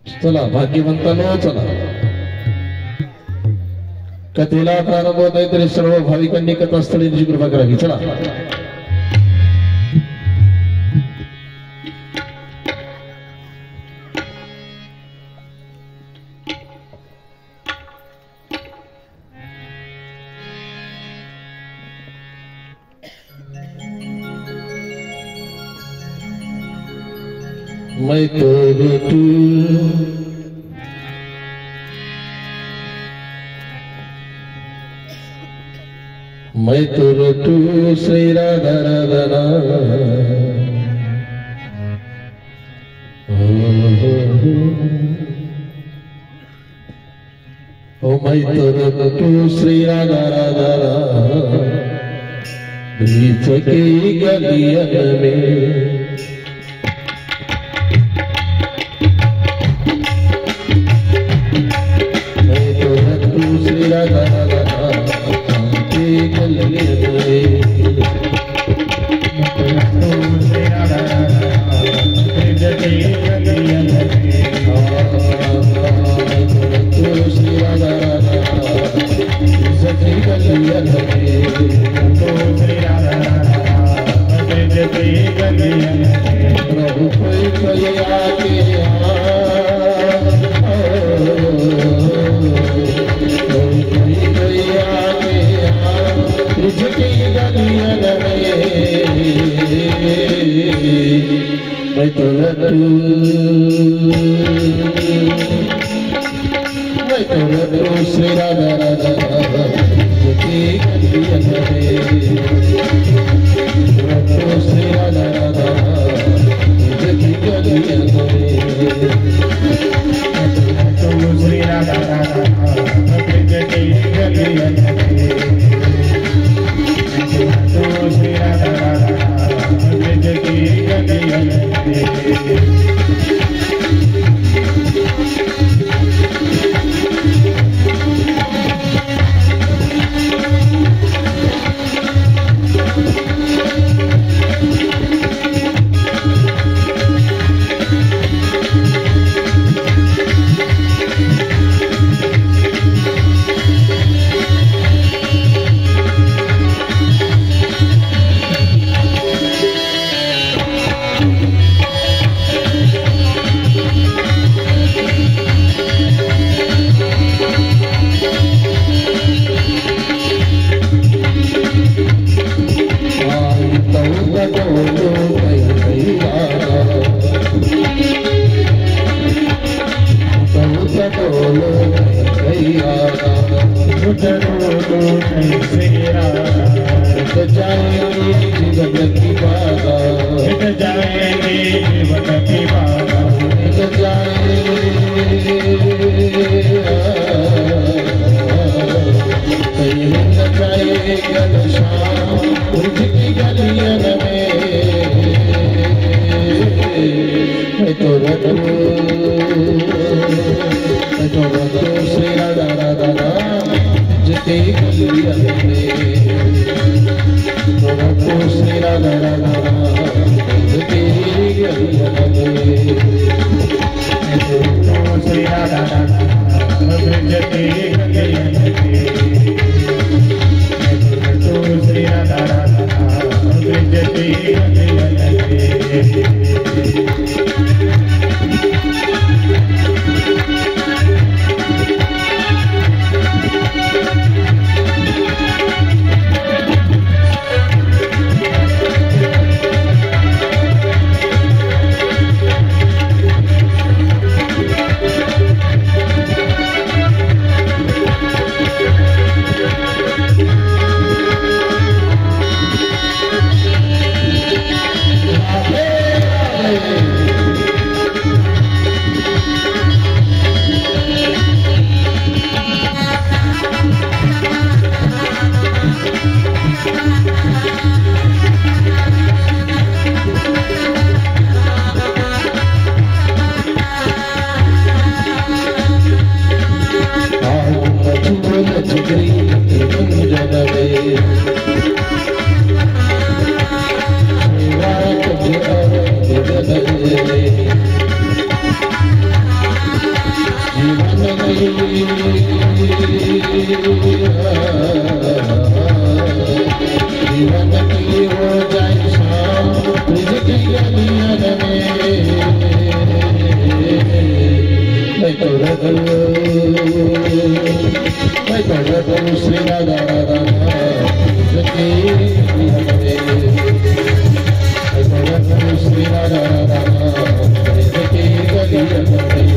चला भाग्यवंतांनो चला कथेला प्रारंभ होत आहे तरी सर्व भाविकांनी कथास्थळींची कृपा करावी चला मैं तो तू मैं तो श्री राधा राधा ओ मैं तो श्री राधा राधा बीच की गलियन में श्री राधा राधा श्री राधा राधा श्री राधा की हो जाए शाम ब्रिज की गलियन में मैं तो रगल श्री राधा राधा ब्रिज की गलियन में मैं तो रगल श्री राधा राधा ब्रिज की गलियन में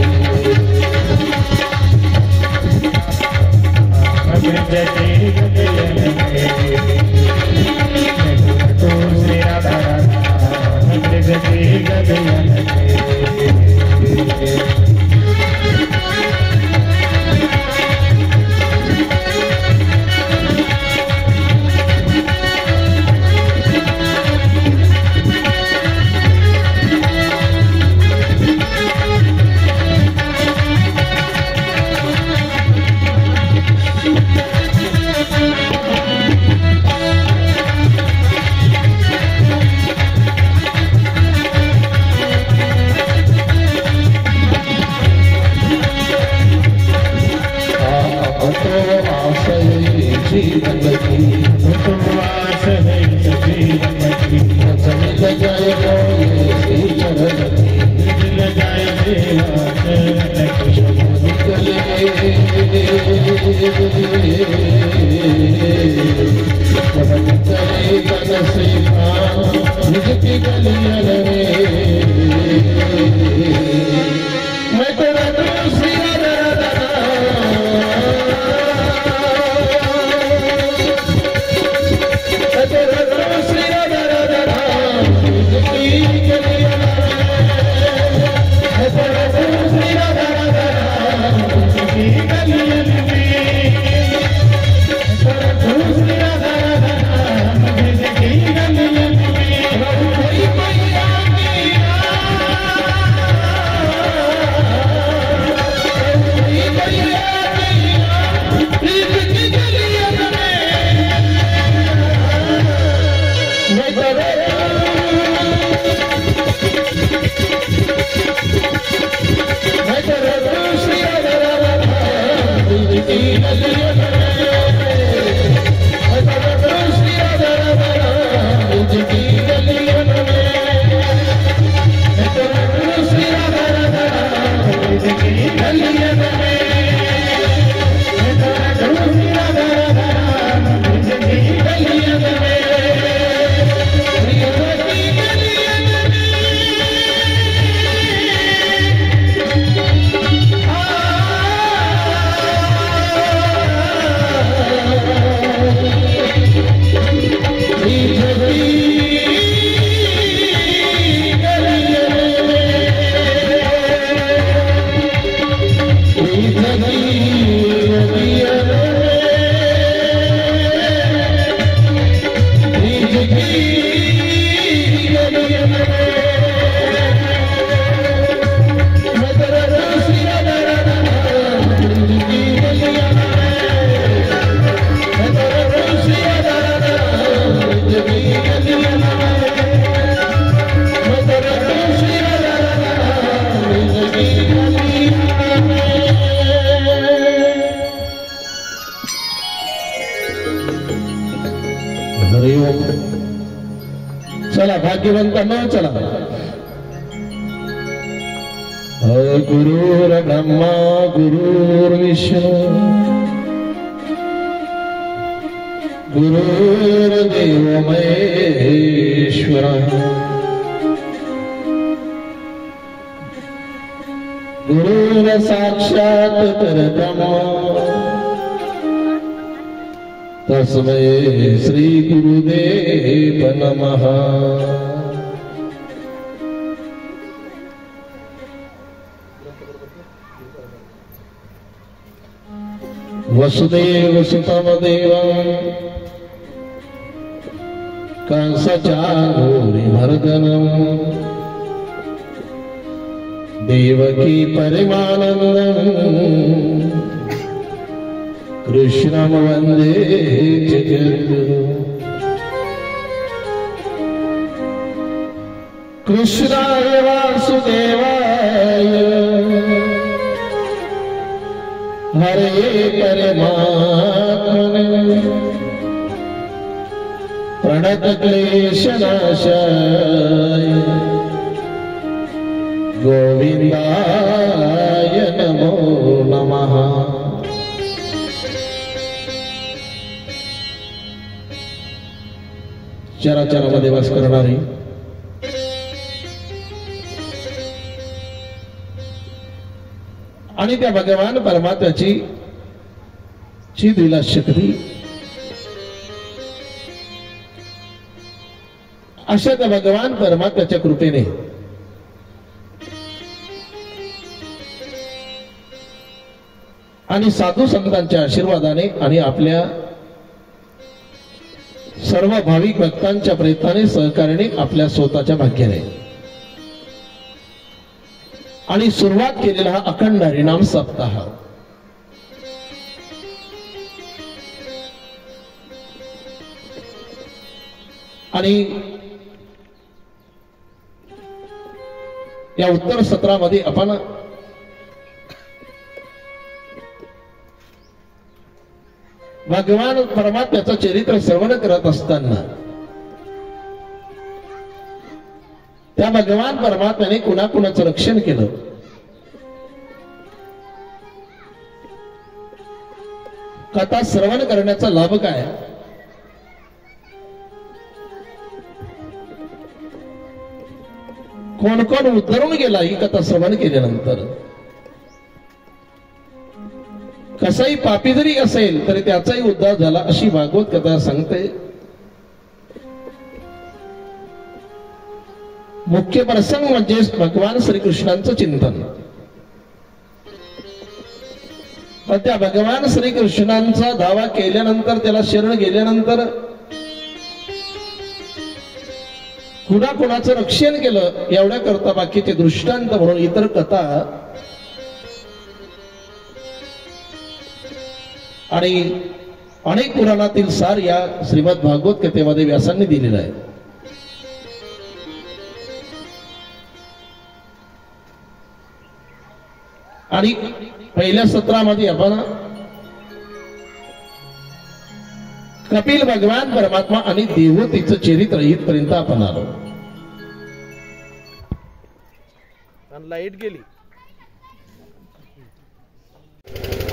चला भाग्यवंतांना चला गुरुर् ब्रह्मा गुरुर्विष्णू गुरुर्देव महेश्वर गुरुर् साक्षात् परब्रह्म तस्मै श्री गुरुदेव नमः। वसुदेव सुतम देवं कंसचाणूरमर्दनम् देवकी परमानन्दम् कृष्णं वन्दे जगद्गुरुं। कृष्णाय वासुदेवाय हरे परमात्मने अनंत क्लेश नाशाय गोविंदाय नमो नमः। चराचरामध्ये वास करणारी आणि त्या भगवान परमात्म्याची चिदविलास शक्ती अशा त्या भगवान परमात्म्याच्या कृपेने आणि साधू संतांच्या आशीर्वादाने आणि आपल्या सर्व भाविक भक्तांच्या प्रयत्नाने सहकार्याने आपल्या स्वतःच्या भाग्याने आणि सुरुवात केलेला हा अखंड हरिनाम सप्ताह आणि या उत्तर सत्रामध्ये आपण भगवान परमात्म्याचं चरित्र श्रवण करत असताना त्या भगवान परमात्म्याने कुणाकुणाचं रक्षण केलं, कथा श्रवण करण्याचा लाभ काय, कोण कोण उद्धरून गेला ही कथा श्रवण केल्यानंतर, कसाही पापी जरी असेल तरी त्याचाही उद्धार झाला अशी भागवत कथा सांगते। मुख्य प्रसंग म्हणजे भगवान श्रीकृष्णांचं चिंतन। पण त्या भगवान श्रीकृष्णांचा धावा केल्यानंतर, त्याला शरण गेल्यानंतर कुणाकुणाचं रक्षण केलं एवढ्या करता बाकीचे दृष्टांत म्हणून इतर कथा आणि अनेक पुराणातील सार या श्रीमद भागवत कथेमध्ये व्यासांनी दिलेला आहे। आणि पहिल्या सत्रामध्ये आपण कपिल भगवान परमात्मा आणि देवतेचं चरित्र इथपर्यंत आपण आलो। लाईट गेली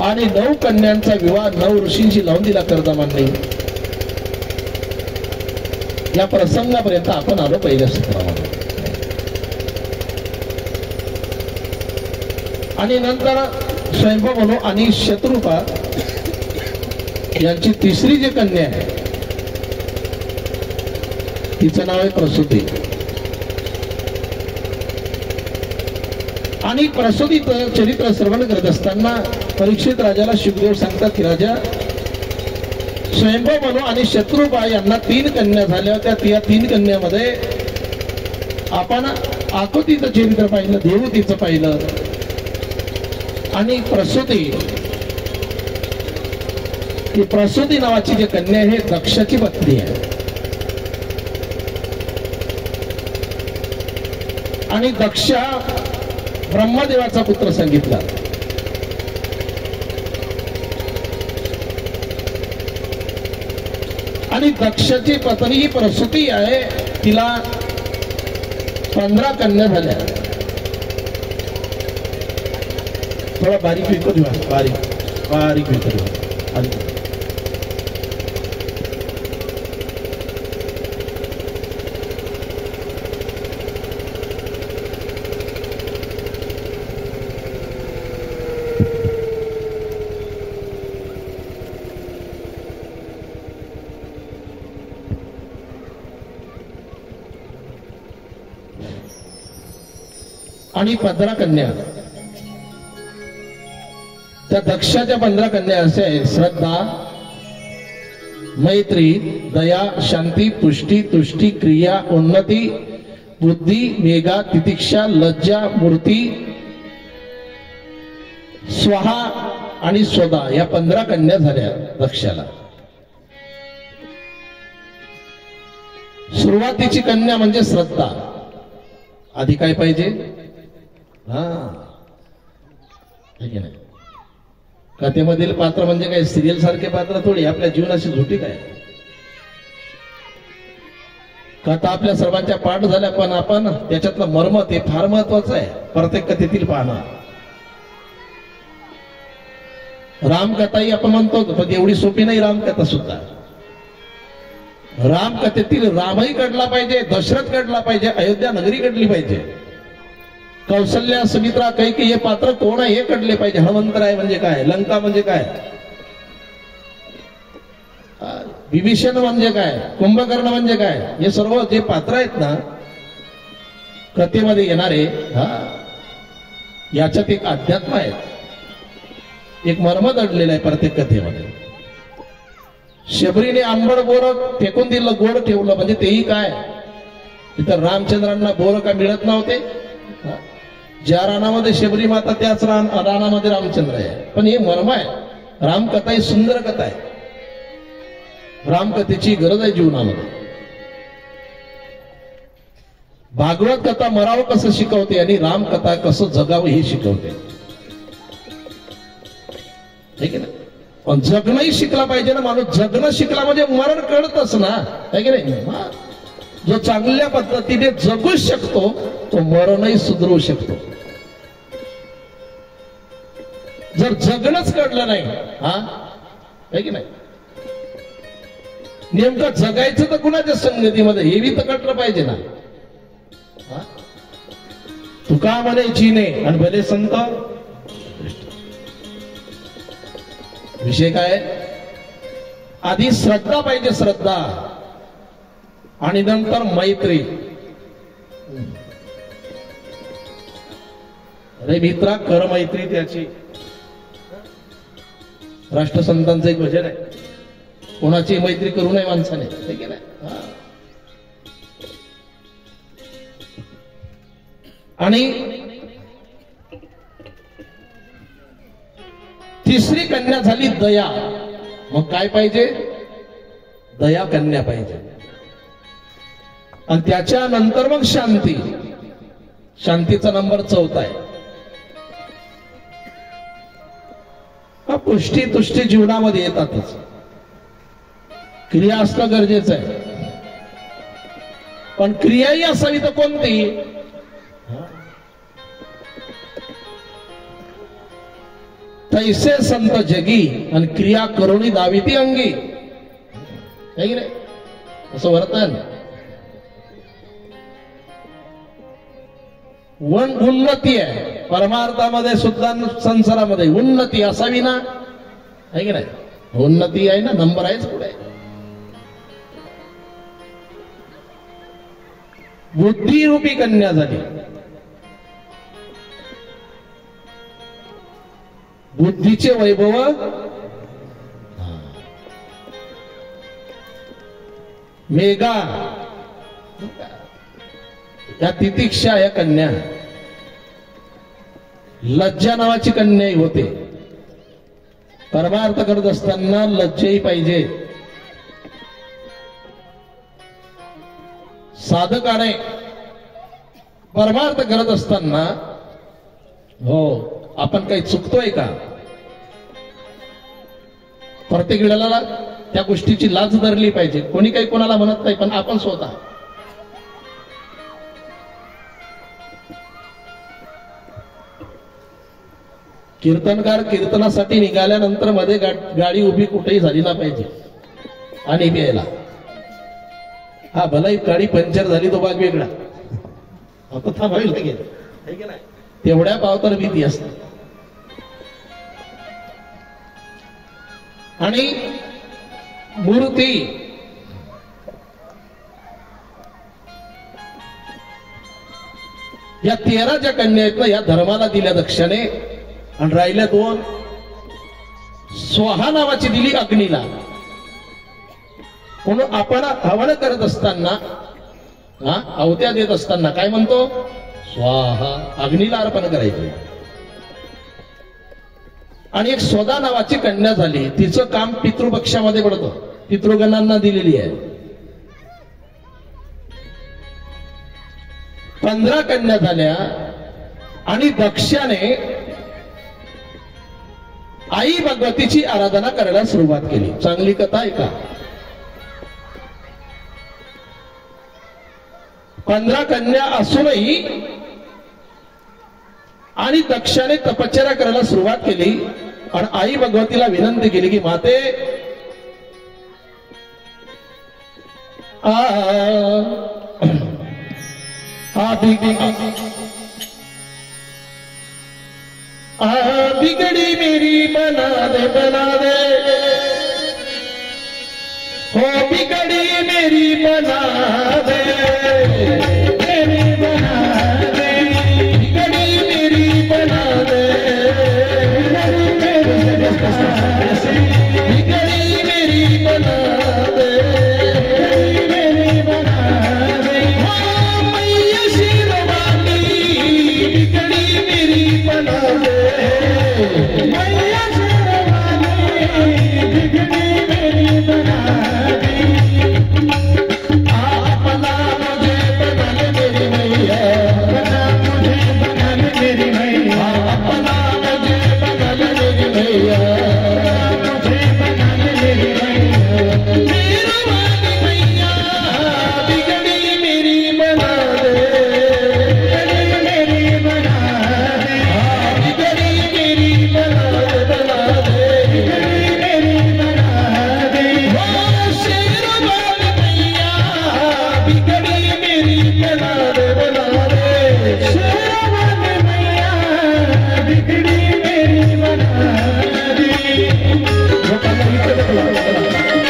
आणि 9 कन्यांचा विवाह 9 ऋषींशी लावून दिला कर्दमांनी। या प्रसंगापर्यंत आपण आलो पहिल्या सत्रामध्ये। आणि नंतर स्वयंभू आणि शत्रुपा यांची तिसरी जी कन्या आहे तिचं नाव आहे प्रसूती। आणि प्रसूतीचं चरित्र श्रवण करत असताना परीक्षित राजाला शुकदेव सांगतात की राजा, स्वयंभू आणि शत्रुपा यांना 3 कन्या झाल्या होत्या। त्या 3 कन्यामध्ये आपण आकुतीचं चरित्र पाहिलं, देवतीचं पाहिलं आणि प्रसूती, ही प्रसूती नावाची जी कन्या आहे दक्षाची पत्नी आहे। आणि दक्षा ब्रह्मदेवाचा पुत्र सांगितला। आणि दक्षाची पत्नी ही प्रसूती आहे, तिला 15 कन्या झाल्या। थोडा बारीक विकत घेऊ, बारीक बारीक विकत घेऊ। आणि 15 कन्या, त्या दक्षाच्या 15 कन्या असे आहेत: श्रद्धा, मैत्री, दया, शांती, पुष्टी, तुष्टी, क्रिया, उन्नती, बुद्धी, मेघा, तितिक्षा, लज्जा, मूर्ती, स्वाहा आणि स्वदा या 15 कन्या झाल्या दक्षाला। सुरुवातीची कन्या म्हणजे श्रद्धा। आधी काय पाहिजे? कथेमधील पात्र म्हणजे काय सिरियल सारखे पात्र थोडी, आपल्या जीवनाशी झुटी काय। कथा आपल्या सर्वांच्या पाठ झाल्या, पण आपण त्याच्यातलं मर्म ते फार महत्वाचं आहे प्रत्येक कथेतील पाहणं. रामकथाही आपण म्हणतो, पण एवढी सोपी नाही रामकथा सुद्धा. रामकथेतील रामही घडला पाहिजे, दशरथ घडला पाहिजे, अयोध्या नगरी घडली पाहिजे, कौशल्या सुमित्रा कैकेयी हे पात्र कोण आहे हे घडले पाहिजे. हनुमंतराय म्हणजे काय, लंका म्हणजे काय, विभीषण म्हणजे काय, कुंभकर्ण म्हणजे काय, हे सर्व जे पात्र आहेत ना कथेमध्ये येणारे, याच्यात एक अध्यात्म आहे, एक मर्म दडलेलं आहे प्रत्येक कथेमध्ये. शबरीने आंबड बोर फेकून दिलं, गोड ठेवलं, म्हणजे तेही काय, तिथं रामचंद्रांना बोर का मिळत नव्हते. ज्या रानामध्ये शबरी माता त्याच रानामध्ये रामचंद्र आहे. पण हे मर्म आहे. रामकथा ही सुंदर कथा आहे, रामकथेची गरज आहे जीवनामध्ये. भागवत कथा मरावं कसं शिकवते आणि रामकथा कसं जगावं हे शिकवते, है की नाही. पण जगणंही शिकला पाहिजे ना माणूस. जगणं शिकला म्हणजे मरण कळतच ना, है की नाही. जो चांगल्या पद्धतीने जगू शकतो तो मरणही सुधरवू शकतो. जर जगणंच कळलं नाही, है की नाही, नेमकं जगायचं तर कुणाच्या संगतीमध्ये हे बी तर कळलं पाहिजे ना. तुका म्हणे जीने आणि भले संत. विषय काय, आधी श्रद्धा पाहिजे, श्रद्धा, आणि नंतर मैत्री. अरे मित्रा कर मैत्री त्याची. राष्ट्रसंतांचं एक भजन आहे, कोणाची मैत्री करू नये माणसाने, हे की नाही. आणि तिसरी कन्या झाली दया. मग काय पाहिजे, दया कन्या पाहिजे. आणि त्याच्यानंतर मग शांती. शांतीचा नंबर 4 आहे. पुष्टी तुष्टी जीवनामध्ये येतातच, क्रिया असणं गरजेचं आहे. पण क्रियाही असावी तर कोणती, तैसे संत जगी आणि क्रिया करुणी दावी ती अंगी, है की नाही. असं वर्तन. उन्नती आहे परमार्थामध्ये सुद्धा, संसारामध्ये उन्नती असावी ना, है की नाही. उन्नती आहे ना, नंबर आहेच पुढे. बुद्धिरूपी कन्या झाली. बुद्धीचे वैभव, मेघा, या तितिक्षा या कन्या. लज्जा नावाची कन्याही होते. परमार्थ करत असताना लज्जाही पाहिजे. साधकाने परमार्थ करत असताना, हो आपण काही चुकतोय का, प्रत्येक वेळेला त्या गोष्टीची लाज धरली पाहिजे. कोणी काही कोणाला म्हणत नाही, पण आपण स्वतः. कीर्तनकार कीर्तनासाठी निघाल्यानंतर मध्ये गाडी उभी कुठेही झाली ना पाहिजे. आणि प्यायला, हा भलाई गाडी पंक्चर झाली तो भाग वेगळा, आता थांबावी लागेल, तेवढ्या पावतर भीती असते. आणि मूर्ती, या 13 ज्या कन्या आहेत ना, या धर्माला दिल्या दक्षाने. आणि राहिल्या 2, स्वाहा नावाची दिली अग्नीला. म्हणून आपण हवन करत असताना, आहुत्या देत असताना काय म्हणतो, स्वाहा, अग्नीला अर्पण करायचे. आणि एक स्वदा नावाची कन्या झाली, तिचं काम पितृपक्षामध्ये पडतं, पितृगणांना दिलेली आहे. 15 कन्या झाल्या. आणि दक्षाने आई भगवतीची आराधना करायला सुरुवात केली. चांगली कथा आहे का. 15 कन्या असूनही आणि दक्षाने तपश्चर्या करायला सुरुवात केली आणि आई भगवतीला विनंती केली की माते बिगड़ी मेरी बना दे हो बिगड़ी मेरी बना दे मेरी बना दे बिगड़ी मेरी बना दे बिगड़ी मेरी बना दे मेरी बना दे हो मैया शेरवानी बिगड़ी मेरी बना दे मैया शेरवानी बिगड़ी मेरी बना दे अपना मुझे बना ले मेरी मैया अपना मुझे बना ले मेरी मैया अपना मुझे बना ले मेरी मैया मुझे बना ले मेरी मैया मेरा वाली मैया बिगड़ी मेरी बना दे बिगड़ी मेरी बना दे बिगड़ी मेरी बना दे बिगड़ी मेरी बना दे हो शेर वाली मैया बिगड़ी मेरी बना दे शेर वाली मैया बिगड़ी मेरी बना दे वो कलर इतने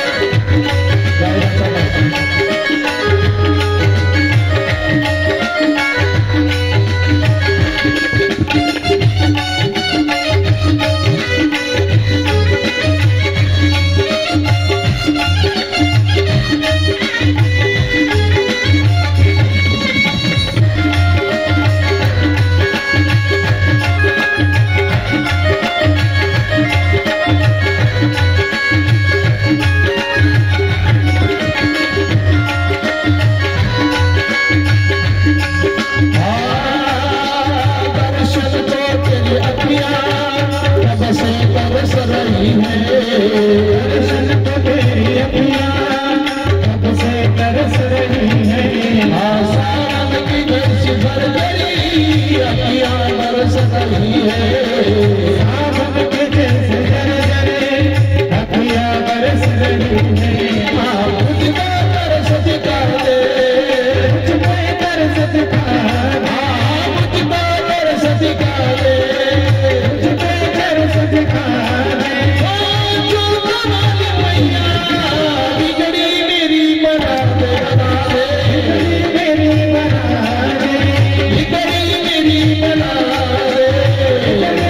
दर्शन को तेरी अखियां कब से तरस रही है दर्शन को तेरी अखियां कब से तरस रही है आसान की बरस भर गई अखियां बरस रही है आसन के जैसे जरे जरे अखियां बरस रही है मुझको तरस दिखा दे मुझको तरस दिखा दे मुझको तरस दिखा दे मुझको तरस दिखा दे जो कमाल मैया बिगड़ी मेरी बना दे बिगड़ी मेरी बना दे बिगड़ी मेरी बना दे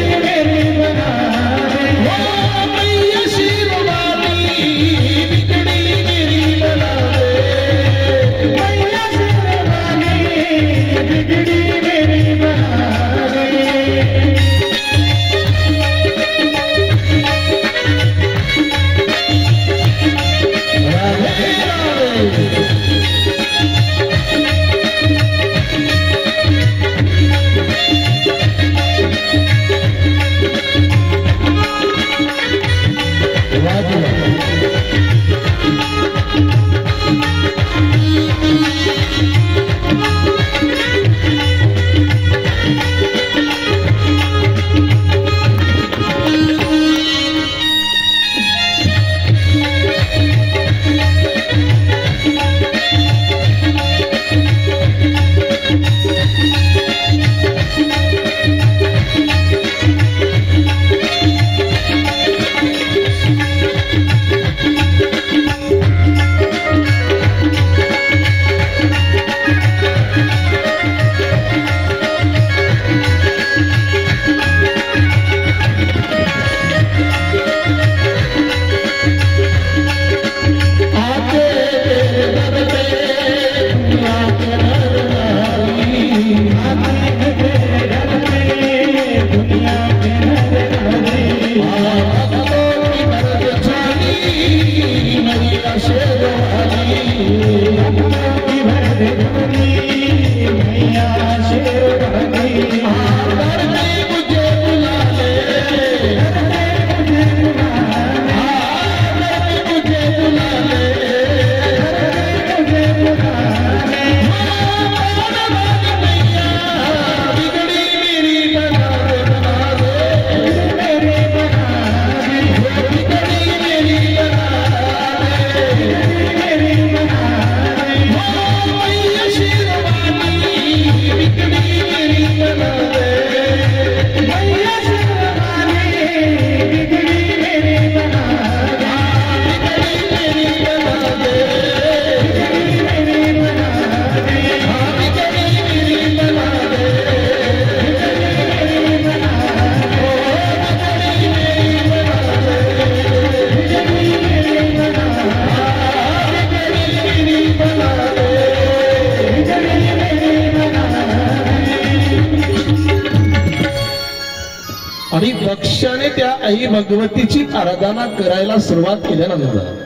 त्या आई भगवतीची आराधना करायला सुरुवात केल्यानंतर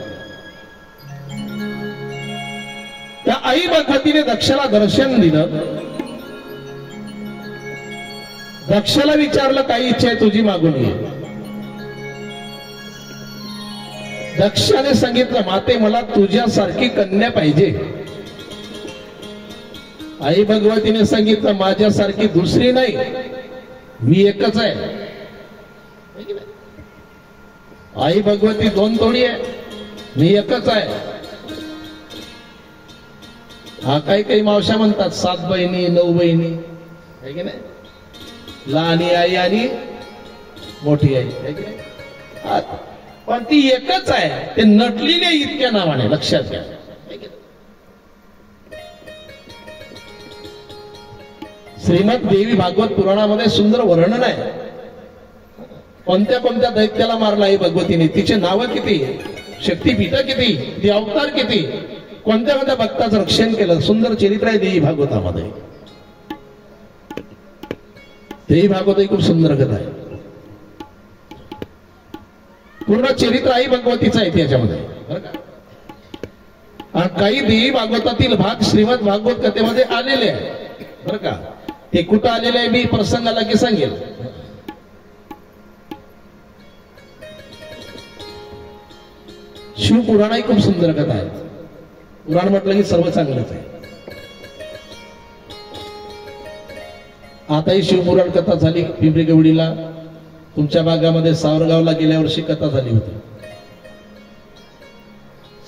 त्या आई भगवतीने दक्षला दर्शन दिलं. दक्षला विचारलं काही इच्छा आहे तुझी मागून घे. दक्षाने सांगितलं माते मला तुझ्यासारखी कन्या पाहिजे. आई भगवतीने सांगितलं माझ्यासारखी दुसरी नाही, मी एकच आहे. आई भगवती दोन थोडी आहे, मी एकच आहे. हा काही मावशा म्हणतात 7 बहिणी 9 बहिणी आहे की नाही, लहानी आई आणि मोठी आई आहे की नाही, पण ती एकच आहे. ते नटलेली इतक्या नावाने लक्षात घ्या. श्रीमद देवी भागवत पुराणामध्ये सुंदर वर्णन आहे. कोणत्या कोणत्या दैत्याला मारला आई भगवतीने, तिचे नाव किती, शक्तीपीठ किती, ती अवतार किती, कोणत्या कोणत्या भक्ताचं रक्षण केलं, सुंदर चरित्र आहे देवी भागवतामध्ये. देवी भागवत ही खूप सुंदर कथा आहे. पूर्ण चरित्र आई भगवतीचं आहे त्याच्यामध्ये बरं का. आणि काही देवी भागवतातील भाग श्रीमद भागवत कथेमध्ये आलेले आहे बरं का. ते कुठं आलेले आहे मी प्रसंगाला की सांगेल. शिवपुराण ही खूप सुंदर कथा आहे. पुराण म्हटलं की सर्व चांगलंच आहे. आताही शिवपुराण कथा झाली पिंपरी गवडीला, तुमच्या भागामध्ये सावरगावला गेल्या वर्षी कथा झाली होती.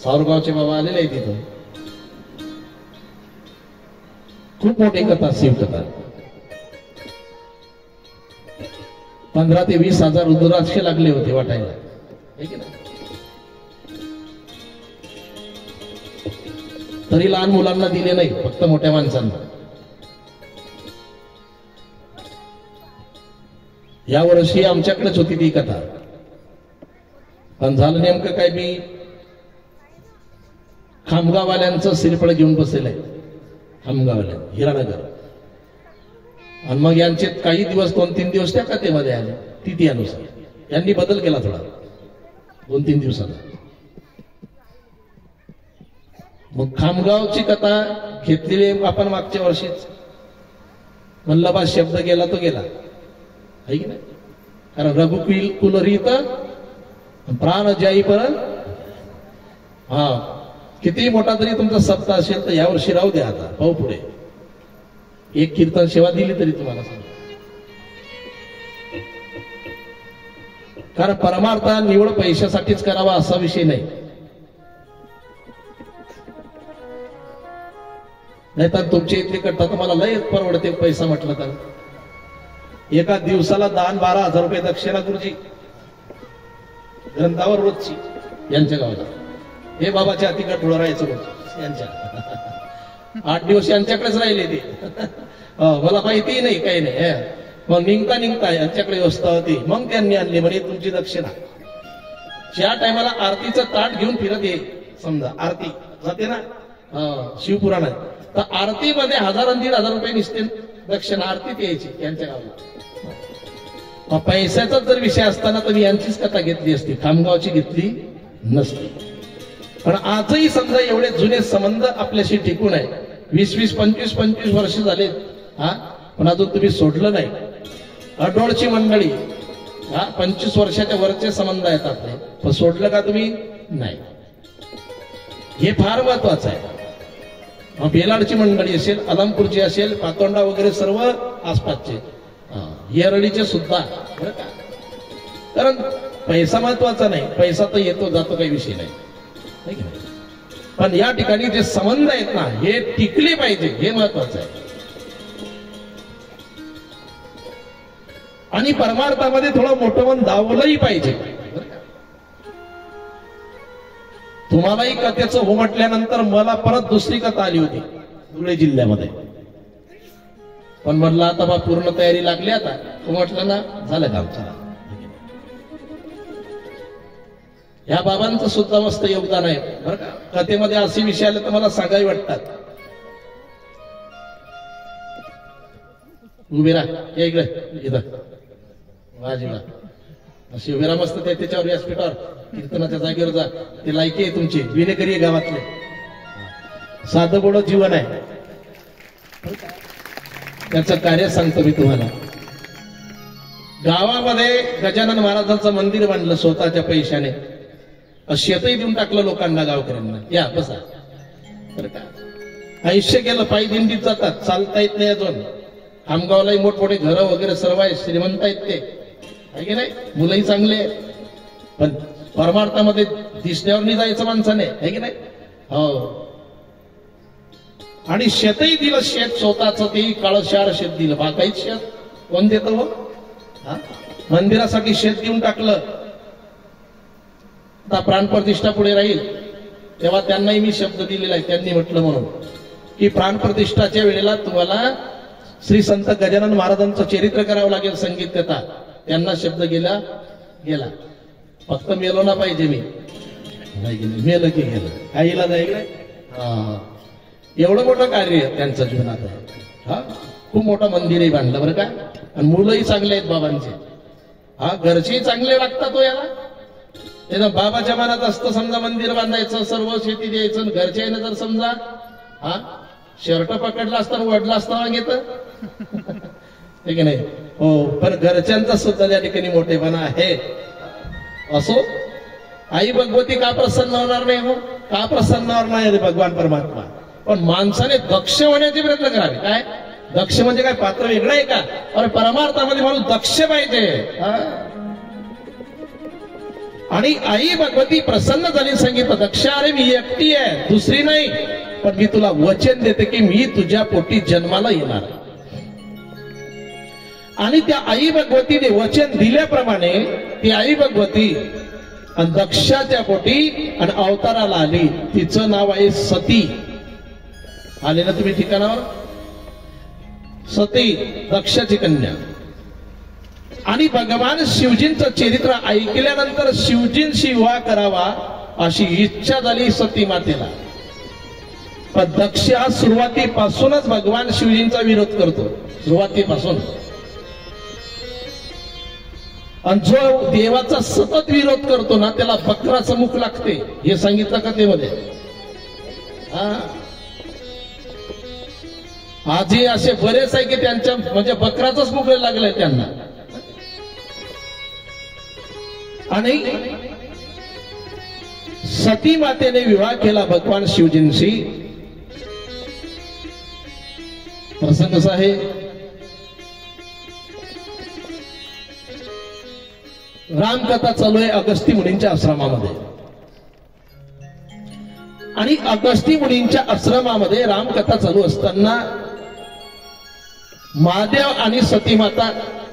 सावरगावचे बाबा आलेले आहे तिथं. खूप मोठी कथा, शिवकथा. 15 ते 20 हजार रुद्राक्ष लागले होते वाटायला. तरी लहान मुलांना दिले नाही, फक्त मोठ्या माणसांना. या वर्षी आमच्याकडेच होती ती कथा, पण झालं नेमकं काय, मी खामगाववाल्यांचं श्रीफळ घेऊन बसलेलं आहे. खामगाववाल्या हिरानगर. आणि मग यांचे काही दिवस 2-3 दिवस त्या कथेमध्ये आले तिथीनुसार. यांनी बदल केला थोडा 2-3 दिवसांना. मग खामगावची कथा घेतलेली आपण मागच्या वर्षीच. म्हणलं बा शब्द गेला तो गेला आहे की नाही. कारण रघुकुल कुलरीत प्राण जाई पर्यंत. हा किती मोठा तरी तुमचा सप्ताह असेल तर यावर्षी राहू द्या. आता पाहू पुढे. एक कीर्तन सेवा दिली तरी तुम्हाला सांग. कारण परमार्थ निवड पैशासाठीच करावा असा विषय नाही. नाहीतर तुमच्या इथली कथा तुम्हाला लय परवडते पैसा म्हटलं तर. एका दिवसाला 10-12 हजार रुपये दक्षिणा गुरुजी ग्रंथावर रोजची यांच्या गावाला. हे बाबाच्या हाती कठोळ राहायचं रोज यांच्या. 8 दिवस यांच्याकडेच राहिले ते. मला माहितीही नाही काही नाही. मग निघता यांच्याकडे व्यवस्था होती. मग त्यांनी आणली म्हणे तुमची दक्षिणा. ज्या टायमाला आरतीचं ताट घेऊन फिरत येईल, समजा आरती जाते ना शिवपुराणात, तर आरतीमध्ये 1000-1500 रुपये निसते दक्षिणा. आरतीत यायची यांच्या गावाला. पैशाचा जर विषय असताना तर मी यांचीच कथा घेतली असती, खामगावची घेतली नसती. पण आजही समजा एवढे जुने संबंध आपल्याशी टिकून आहे. 20-20, 25-25 वर्ष झाले. हा पण अजून तुम्ही सोडलं नाही. अडोळची मंडळी 25 वर्षाच्या वरचे संबंध आहेत आपले, पण सोडलं का तुम्ही नाही. हे फार महत्वाचं आहे. बेलाडची मंडळी असेल, अलमपूरची असेल, पातोंडा वगैरे सर्व आसपासचे, येरळीचे सुद्धा बरं का. कारण पैसा महत्वाचा नाही. पैसा तर येतो जातो, काही विषय नाही. पण या ठिकाणी जे संबंध आहेत ना हे टिकले पाहिजे, हे महत्वाचं आहे. आणि परमार्थामध्ये थोडं मोठं मन दावलंही पाहिजे. तुम्हालाही कथेचं हो म्हटल्यानंतर मला परत दुसरी कथा आली होती धुळे जिल्ह्यामध्ये. पण म्हणलं आता बा पूर्ण तयारी लागली. आता तू म्हटलं ना झालं काम. चला, ह्या बाबांचं सुद्धा मस्त योगदान आहे बरं का. कथेमध्ये असे विषय आले तर मला सांगावे वाटतात. उभे राहा, इकडे इथं बाजूला. शिवराम असतं त्याच्यावर व्यासपीठावर कीर्तनाच्या जागेवर जा, ते लायकी आहे तुमची, विनेकरी आहे गावातले, साधं बोडं जीवन आहे. त्याचं कार्य सांगतो मी तुम्हाला. गावामध्ये गजानन महाराजांचं मंदिर बांधलं स्वतःच्या पैशाने, शेतही देऊन टाकलं लोकांना, गावकऱ्यांना. या बसा. बरं का, आयुष्य गेलं, पायी दिंडीत जातात, चालता येत नाही अजून. आमगावलाही मोठमोठे घरं वगैरे सर्व आहे, श्रीमंत आहेत ते, आहे की नाही, मुलंही चांगले, पण परमार्थामध्ये दिसण्यावर नाही जायचं माणसाने, आहे की नाही. हो, आणि शेतही दिलं, शेत स्वतःच, ते काळशार शेत दिलं, बाकाईत शेत कोण देतं हो. मंदिरासाठी शेत देऊन टाकलं. आता प्राणप्रतिष्ठा पुढे राहील तेव्हा त्यांनाही मी शब्द दिलेला आहे. त्यांनी म्हटलं म्हणून की प्राणप्रतिष्ठाच्या वेळेला तुम्हाला श्री संत गजानन महाराजांचं चरित्र करावं लागेल, संगीत कथा. त्यांना शब्द गेला, फक्त मेलो ना पाहिजे मी, मेलं की गेलं, काहीला जाईल. एवढं मोठं कार्य त्यांचं जीवनात आहे. हा, खूप मोठं मंदिरही बांधलं बरं का, आणि मुलंही चांगले आहेत बाबांचे. हा, घरचेही चांगले लागतात तो याला. त्याचा बाबाच्या मनात असतं समजा मंदिर बांधायचं, सर्व शेती द्यायचं, घरच्या यानं जर समजा हा शर्ट पकडला असताना वडला असताना घेत, ठीक आहे नाही. हो, पण घरच्यांचा सुद्धा त्या ठिकाणी मोठेपणा आहे. असो, आई भगवती का प्रसन्न होणार नाही हो, का प्रसन्न होणार नाही भगवान परमात्मा. पण माणसाने दक्ष होण्याचे प्रयत्न करावे. काय दक्ष म्हणजे काय पात्र वेगळं आहे का? अरे परमार्थामध्ये माणूस दक्ष पाहिजे. आणि आई भगवती प्रसन्न झाली, सांगितलं दक्ष अरे मी एकटी आहे, दुसरी नाही, पण मी तुला वचन देते की मी तुझ्या पोटी जन्माला येणार. आणि त्या आई भगवतीने वचन दिल्याप्रमाणे ती आई भगवती दक्षाच्या पोटी आणि अवताराला आली. तिचं नाव आहे सती. आले ना तुम्ही ठिकाणावर, सती दक्षाची कन्या. आणि भगवान शिवजींचं चरित्र ऐकल्यानंतर शिवजींशी विवाह करावा अशी इच्छा झाली सती मातेला. पण दक्ष हा सुरुवातीपासूनच भगवान शिवजींचा विरोध करतो, सुरुवातीपासून. आणि जो देवाचा सतत विरोध करतो ना त्याला बकराचं मुख लागते, हे सांगितलं कथेमध्ये. आजही असे बरेच आहे की त्यांच्या म्हणजे बकराचंच मुख लागलंय त्यांना. आणि सती मातेने विवाह केला भगवान शिवजींशी. प्रसंग कसा आहे, रामकथा चालू आहे अगस्ती मुनींच्या आश्रमामध्ये. आणि अगस्ती मुनींच्या आश्रमामध्ये रामकथा चालू असताना महादेव आणि सती माता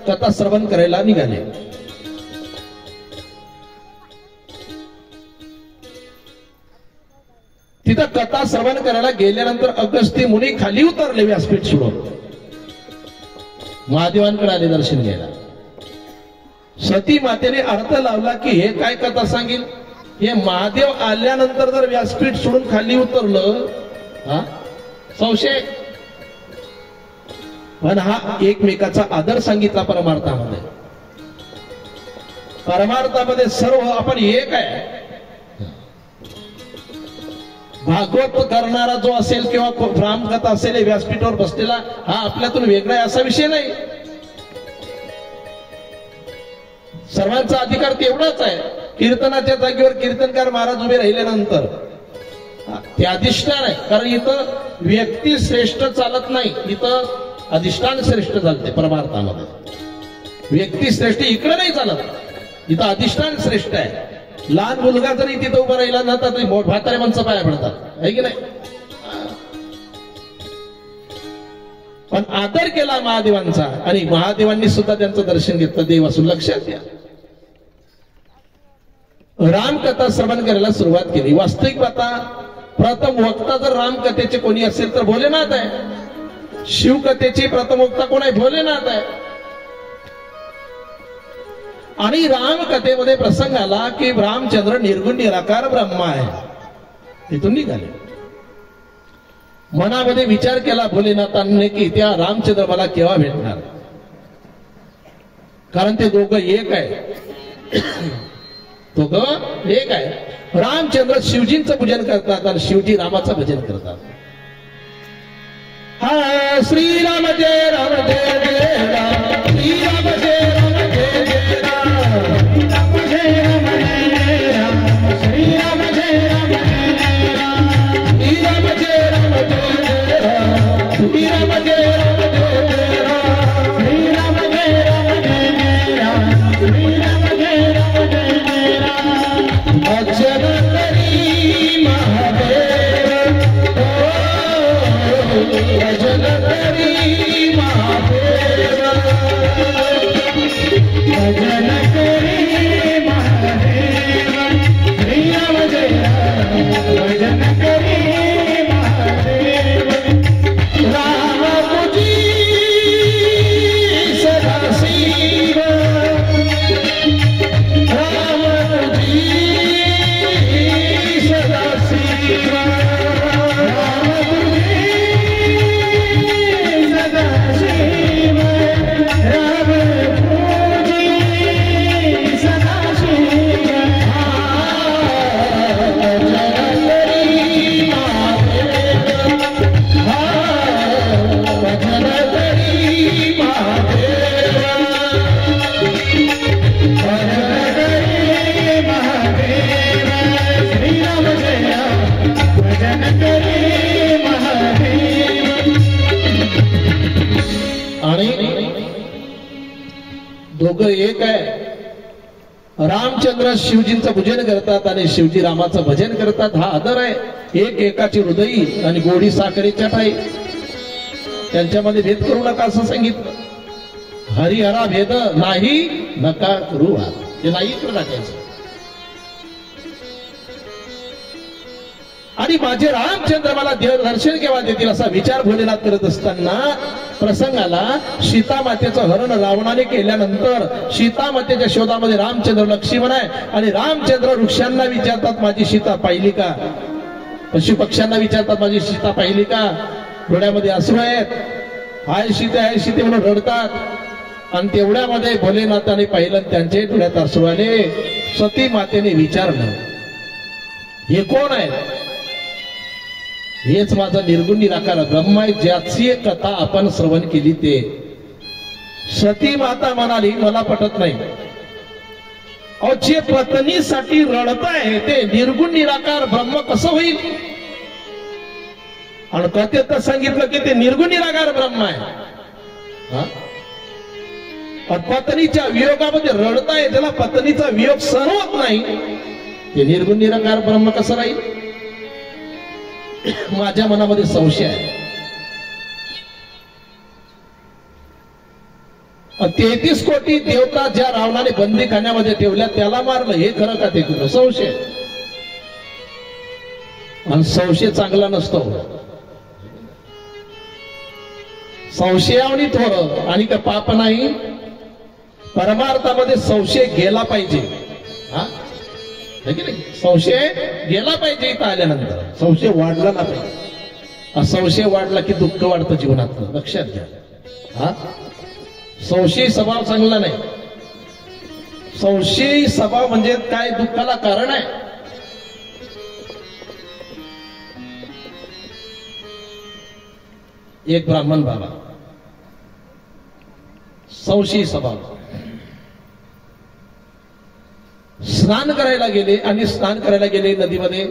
कथा श्रवण करायला निघाले. तिथं कथा श्रवण करायला गेल्यानंतर अगस्ती मुनी खाली उतरले व्यासपीठ सोडून, महादेवांकडे आले दर्शन घ्यायला. सती मातेने अर्थ लावला की हे काय कथा सांगेल, हे महादेव आल्यानंतर जर व्यासपीठ सोडून खाली उतरलं, हा संशय. पण हा एकमेकाचा आदर सांगितला परमार्थामध्ये. परमार्थामध्ये सर्व आपण एक आहे. भागवत करणारा जो असेल किंवा रामकथा असेल व्यासपीठावर बसलेला हा आपल्यातून वेगळा आहे असा विषय नाही. सर्वांचा अधिकार तेवढाच आहे. कीर्तनाच्या जागेवर कीर्तनकार महाराज उभे राहिल्यानंतर ते अधिष्ठान आहे. कारण इथं व्यक्ती श्रेष्ठ चालत नाही, इथं अधिष्ठान श्रेष्ठ चालते. परमार्थामध्ये व्यक्ती श्रेष्ठ इकडे नाही चालत, इथं अधिष्ठान श्रेष्ठ आहे. लहान मुलगा जरी तिथं उभा राहिला ना तर म्हातारे माणसं पाया पडतात, आहे की नाही. पण आदर केला महादेवांचा आणि महादेवांनी सुद्धा त्यांचं दर्शन घेतलं. देव असून लक्षात घ्या. रामकथा श्रवण करायला सुरुवात केली. वास्तविक पाहता प्रथम वक्ता जर रामकथेचे कोणी असेल तर भोलेनाथ आहे. शिवकथेची प्रथम वक्ता कोण आहे, भोलेनाथ आहे. आणि रामकथेमध्ये प्रसंग आला की रामचंद्र निर्गुण निराकार ब्रह्मा आहे. तिथून निघाले. मनामध्ये विचार केला भोलेनाथांनी की त्या रामचंद्र मला केव्हा भेटणार, कारण ते दोघं एक आहे. तो ग एक आहे रामचंद्र शिवजींचं पूजन करतात आणि शिवजी रामाचं भजन करतात. हा श्रीराम जय राम जय जय राम श्रीराम जय राम जय जय राम जय राम जय राम श्रीराम जय राम जय राम श्रीराम जय राम जय राम श्रीराम जय राम जय राम श्रीराम जय राम जय राम श्रीराम जय राम जय राम भजन करी महादेव भजन करी महादेव भजन करी महादेव श्रीराम जय राम भजन करी महादेव राम तुझी सदा शिव राम तुझी सदा शिव राम तुझी सदा शिव राम तुझी सदा शिव भजन करी महादेव भजन करी महादेव भजन करी महादेव श्रीराम जय राम भजन करी महादेव. आणि दोघं एक आहे. रामचंद्र शिवजींचं पूजन करतात आणि शिवजी रामाचं भजन करतात. हा आदर आहे. एक एकाची हृदयी आणि गोडी साखरेच्या ठाई त्यांच्यामध्ये भेद करू नका असं सांगितलं. हरिहरा भेद नाही नका करू ते नाही तर टाकायचं. आणि माझे रामचंद्र मला देवदर्शन केव्हा देतील असा विचार भोलेनाथ करत असताना प्रसंगाला सीतामातेचं हरण रावणाने केल्यानंतर सीतामातेच्या शोधामध्ये रामचंद्र लक्ष्मण आहे. आणि रामचंद्र वृक्षांना विचारतात माझी सीता पाहिली का, पशु पक्ष्यांना विचारतात माझी सीता पाहिली का. डोळ्यामध्ये अश्रू आहेत. हाय सीते म्हणून रडतात. आणि तेवढ्यामध्ये भोलेनाथाने पाहिलं त्यांचे डोळ्यात अश्रू आले. सती मातेने विचारलं हे कोण आहे. हेच माझा निर्गुण निराकार ब्रह्मा आहे ज्याची कथा आपण श्रवण केली ते. सती माता म्हणाली मला पटत नाही. अहो जे पत्नीसाठी रडत आहे ते निर्गुण निराकार ब्रह्म कसं होईल. आणि कथेत तर सांगितलं की ते निर्गुण निराकार ब्रह्म आहे. पत्नीच्या वियोगामध्ये रडताय ज्याला पत्नीचा वियोग सहन होत नाही ते निर्गुण निराकार ब्रह्म कसं राहील. माझ्या मनामध्ये संशय आहे. 33 कोटी देवता ज्या रावणाने बंदीखान्यामध्ये ठेवल्या त्याला मारलं हे खरं का ते खरं संशय. आणि संशय चांगला नसतो. संशयावनी थोर आणि का पाप नाही. परमार्थामध्ये संशय गेला पाहिजे. संशय गेला पाहिजे. इथं आल्यानंतर संशय वाढला ना पाहिजे. संशय वाढला की दुःख वाढतं जीवनात लक्षात घ्या. संशयी स्वभाव चांगला नाही. संशयी स्वभाव म्हणजे काय दुःखाला कारण आहे. एक ब्राह्मण बाबा संशयी स्वभाव स्नान करायला गेले आणि स्नान करायला गेले नदीमध्ये.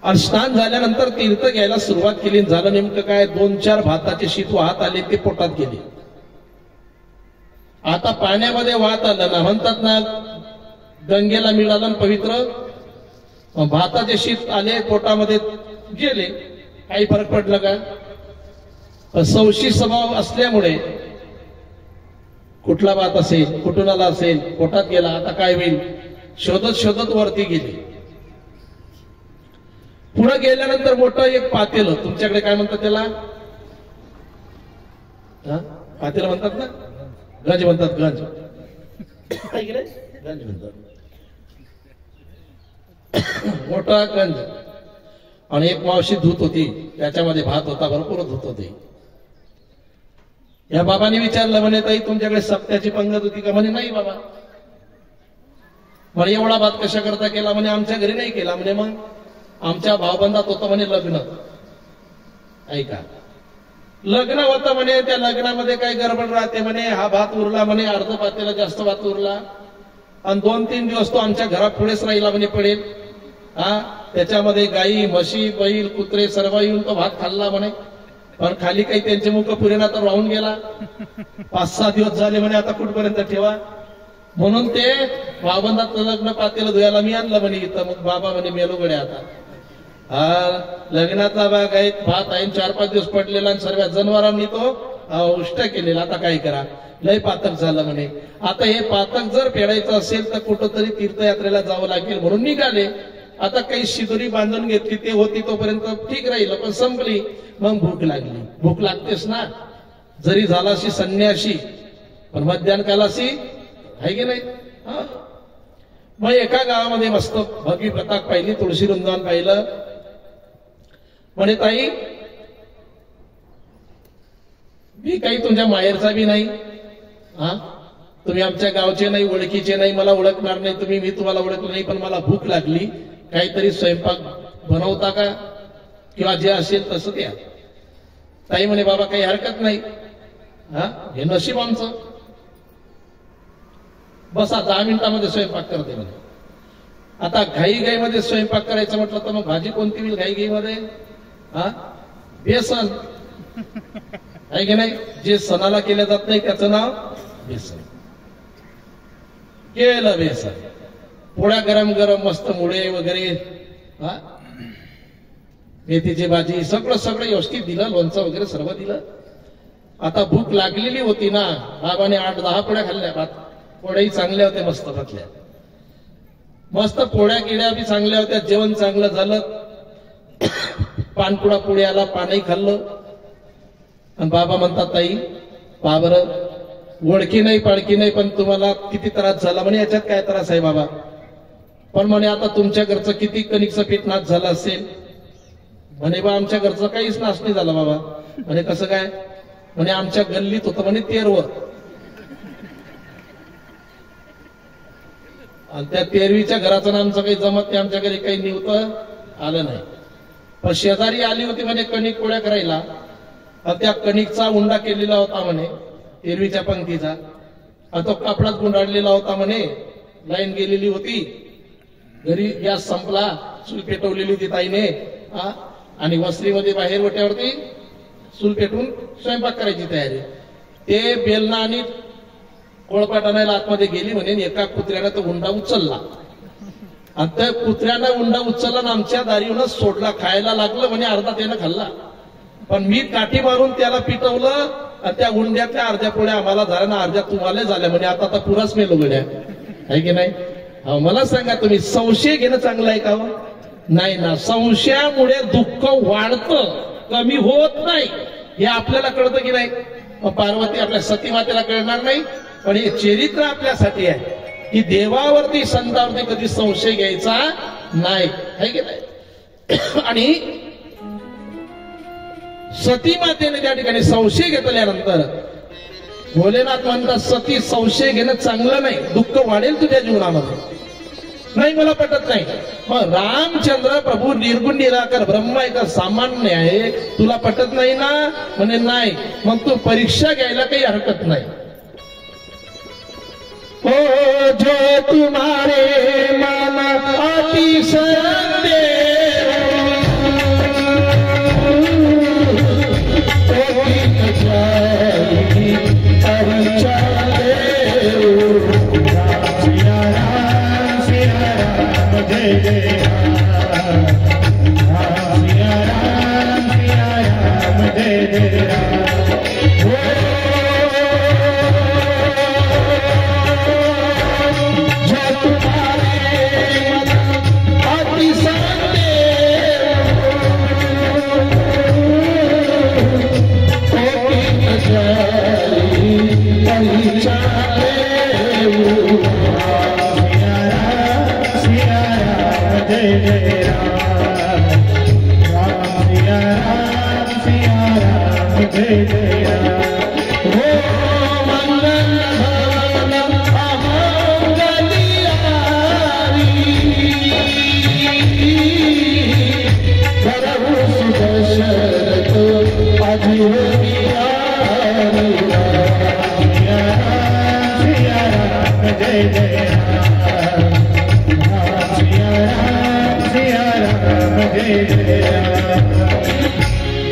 आणि स्नान झाल्यानंतर तीर्थ घ्यायला सुरुवात केली. झालं नेमकं काय 2-4 भाताचे शीत वाहत आले ते पोटात गेले. आता पाण्यामध्ये वाहत आलं ना म्हणतात ना गंगेला मिळालं पवित्र. भाताचे शीत आले पोटामध्ये गेले. काही फरक पडला का. संशयी स्वभाव असल्यामुळे कुठला भात असेल कुठून आला असेल पोटात गेला. आता काय होईल शोधत शोधत वरती गेले. पुढे गेल्यानंतर मोठं एक पातेलं तुमच्याकडे काय म्हणतात त्याला पातेलं म्हणतात ना गंज म्हणतात. गंज गंज म्हणतात. मोठा गंज. आणि एक मावशी धूत होती त्याच्यामध्ये भात होता भरपूर धूत होते. या बाबांनी विचारलं म्हणे ताई तुमच्याकडे सप्त्याची पंगत होती का. म्हणे नाही बाबा म्हणे एवढा भात कशा करता केला? म्हणे आमच्या घरी नाही केला. म्हणे मग आमच्या भावबंदात होतं म्हणे लग्न. ऐका, लग्न होतं म्हणे, त्या लग्नामध्ये काही गडबड राहते म्हणे. हा भात उरला म्हणे, अर्ध भाताला जास्त भात उरला आणि 2-3 दिवस तो आमच्या घरात पुढेच राहिला म्हणे पडेल. हा, त्याच्यामध्ये गाई म्हशी बैल कुत्रे सर्व येऊन तो भात खाल्ला म्हणे. पण खाली काही त्यांचे मुख पुरेना तर राहून गेला. 5-6 दिवस झाले म्हणे, आता कुठपर्यंत ठेवा. म्हणून ते भावबंदात लग्न पातेलं धुयाला मी आणलं म्हणे इथं. मग बाबा म्हणे मेलो गड्या आता. हा, लग्नातला भाग आहे, भात आहे, 4-5 दिवस पडलेला आणि सर्व जनावरांनी तो उष्ट केलेला. आता काय करा, लय पातक झालं म्हणे. आता हे पातक जर फेडायचं असेल तर कुठंतरी तीर्थयात्रेला जावं लागेल म्हणून निघाले. आता काही शिदोरी बांधून घेतली, ते होती तोपर्यंत ठीक राहिलं, पण संपली. मग भूक लागली. भूक लागतेस ना, जरी झालाशी संन्याशी पण मध्यान कालाशी आहे की नाही. मग एका गावामध्ये मस्त भगवी प्रताप पाहिली, तुळशी वृंदावन पाहिलं. म्हणे ताई, मी काही तुमच्या माहेरचा बी नाही, हा, तुम्ही आमच्या गावचे नाही, ओळखीचे नाही, मला ओळखणार नाही तुम्ही, मी तुम्हाला ओळखलं नाही, पण मला भूक लागली, काहीतरी स्वयंपाक बनवता का, किंवा जे असेल तसं द्या. ताई म्हणे बाबा काही हरकत नाही, हा, हे नशीब आमचं, बसा 10 मिनिटामध्ये स्वयंपाक करते म्हणे. आता घाईघाईमध्ये स्वयंपाक करायचं म्हटलं तर मग भाजी कोणती होईल घाईघाईमध्ये? हा, बेसन आहे की नाही. जे सणाला केलं जात नाही त्याचं नाव बेसन. केलं बेसन, पोळ्या गरम गरम मस्त मुळे वगैरे, हा, मेथीची भाजी, सगळं सगळं व्यवस्थित दिलं, लोणचं वगैरे सर्व दिलं. आता भूक लागलेली होती ना, बाबाने 8-10 पोळ्या खाल्ल्या. भात पोळ्याही चांगल्या होत्या, मस्त घातल्या, मस्त पोळ्या गिड्या बी चांगल्या होत्या, जेवण चांगलं झालं. पानपुडा पुढे आला, पानही खाल्लं. आणि बाबा म्हणतात ताई पहा बरं, ओळखी नाही पाळखी नाही, पण तुम्हाला किती त्रास झाला? म्हणे याच्यात काय त्रास आहे बाबा? पण म्हणे आता तुमच्या घरचं किती कणिकचं पीठ नाश झालं असेल? म्हणे बा आमच्या घरचं काहीच नाश नाही झाला बाबा. म्हणे कसं काय? म्हणे आमच्या गल्लीत होतं म्हणे 13, आणि त्या 13वीच्या घराचं आमचं काही जमत नाही, आमच्या घरी काही निवतं आलं नाही. पण शेजारी आली होती म्हणे कणिक पोळ्या करायला, त्या कणिकचा उंडा केलेला होता म्हणे 13वीच्या पंक्तीचा, तो कापडात गुंडाळलेला होता म्हणे. लाईन गेलेली होती, घरी गॅस संपला, चूल पेटवलेली होती ताईने, आणि वस्त्रीमध्ये बाहेर वट्यावरती चूल पेटवून स्वयंपाक करायची तयारी. ते बेलना आणि कोळपाट आणायला आतमध्ये गेली म्हणे. एका कुत्र्यानं तो उंडा उचलला, आणि त्या कुत्र्यानं उंडा उचलला आणि आमच्या दारीवरच सोडला. खायला लागलं म्हणे, अर्धा त्यानं खाल्ला, पण मी काठी मारून त्याला पिटवलं, आणि त्या उंड्यातल्या अर्ध्या पोळ्या आम्हाला झाल्या ना, अर्ध्या तुम्हाला झाल्या म्हणे. आता पुराच मेलो गड्या, आहे की नाही. मला सांगा तुम्ही, संशय घेणं चांगलं आहे का? नाही ना. संशयामुळे दुःख वाढतं, कमी होत नाही, हे आपल्याला कळतं की नाही. पार्वती आपल्या सती मातेला कळणार नाही, पण हे चरित्र आपल्यासाठी आहे की देवावरती संतावरती कधी संशय घ्यायचा नाही, है की नाही. आणि सती मातेने त्या ठिकाणी संशय घेतल्यानंतर भोलेनाथ म्हणतात सती संशय घेणं चांगलं नाही, दुःख वाढेल तुझ्या जीवनामध्ये. नाही मला पटत नाही. मग रामचंद्र प्रभू निर्गुण निराकार ब्रह्म एक सामान्य आहे, तुला पटत नाही ना? म्हणे नाही. मग तू परीक्षा घ्यायला काही हरकत नाही. ओ जो तुम्हारे मन अति संदेह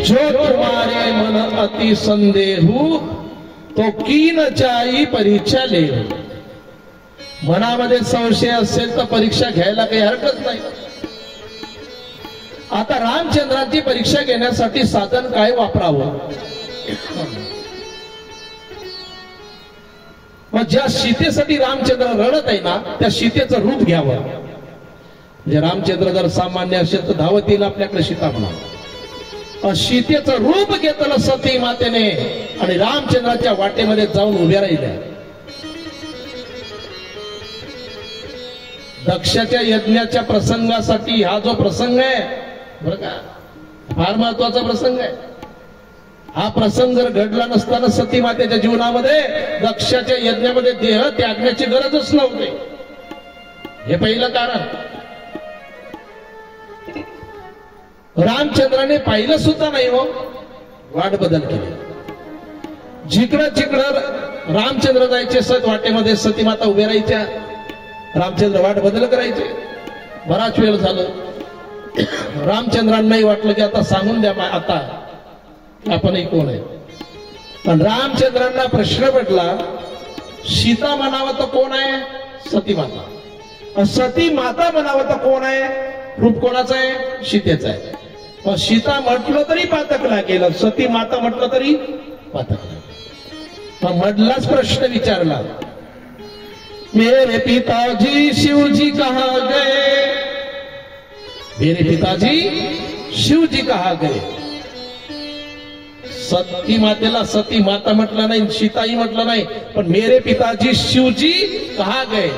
जो तुम्हारे मन अति संदेहू तो कीन चाई परीक्षा ले. मनामध्ये संशय असेल तर परीक्षा घ्यायला काही हरकत नाही. आता रामचंद्रांची परीक्षा घेण्यासाठी साधन काय वापरावं. मग ज्या सीतेसाठी रामचंद्र रडत आहे ना त्या सीतेचं रूप घ्यावं. म्हणजे रामचंद्र जर सामान्य असेल तर धावतील आपल्याकडे सीता म्हणा. सीतेचं रूप घेतलं सती मातेने आणि रामचंद्राच्या वाटेमध्ये जाऊन उभ्या राहिल्या. दक्षाच्या यज्ञाच्या प्रसंगासाठी हा जो प्रसंग आहे बरं का फार महत्वाचा प्रसंग आहे. हा प्रसंग जर घडला नसताना सती मातेच्या जीवनामध्ये दक्षाच्या यज्ञामध्ये देह त्यागण्याची गरजच नव्हती. हे पहिलं कारण. रामचंद्राने पाहिलं सुद्धा नाही हो वाट बदल केली. जिकडं जिकडं रामचंद्र जायचे सत वाटेमध्ये सती माता उभे राहायच्या. रामचंद्र वाट बदल करायचे. बराच वेळ झालं. रामचंद्रांनाही वाटलं की आता सांगून द्या आता आपणही कोण आहे. पण रामचंद्रांना प्रश्न पडला सीता म्हणावं तर कोण आहे. सती माता. सती माता म्हणावं तर कोण आहे. रूप कोणाचं आहे. सीतेचं आहे. पण सीता म्हटलं तरी पातकला केलं. सती माता म्हटलं तरी पातकला. पण मधलाच प्रश्न विचारला मेरे पिताजी शिवजी कहाँ गए. मेरे पिताजी शिवजी कहाँ गए. सती मातेला सती माता म्हटलं नाही सीताही म्हटलं नाही पण मेरे पिताजी शिवजी कहाँ गए.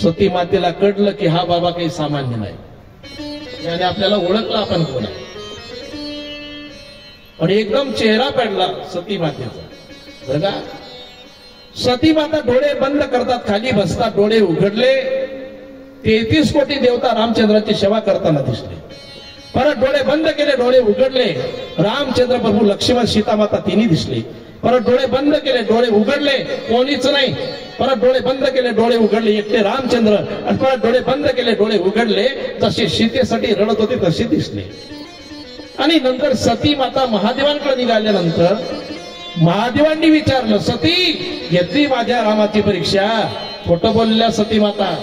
सती मातेला कळलं की हा बाबा काही सामान्य नाही. याने आपल्याला ओळखलं आपण कोण आहे. पण एकदम चेहरा पडला सती मातेचा बघा. सती माता डोळे बंद करतात खाली बसतात. डोळे उघडले 33 कोटी देवता रामचंद्राची सेवा करताना दिसले. परत डोळे बंद केले. डोळे उघडले. रामचंद्र प्रभू लक्ष्मण सीता माता तिन्ही दिसले. परत डोळे बंद केले. डोळे उघडले कोणीच नाही. परत डोळे बंद केले. डोळे उघडले एकटे रामचंद्र. आणि परत डोळे बंद केले. डोळे उघडले जसे सीतेसाठी रडत होते तसे दिसले. आणि नंतर सती माता महादेवांकडे निघाल्यानंतर महादेवांनी विचारलं सती घेतली माझ्या रामाची परीक्षा. खोटं बोलल्या सती माता.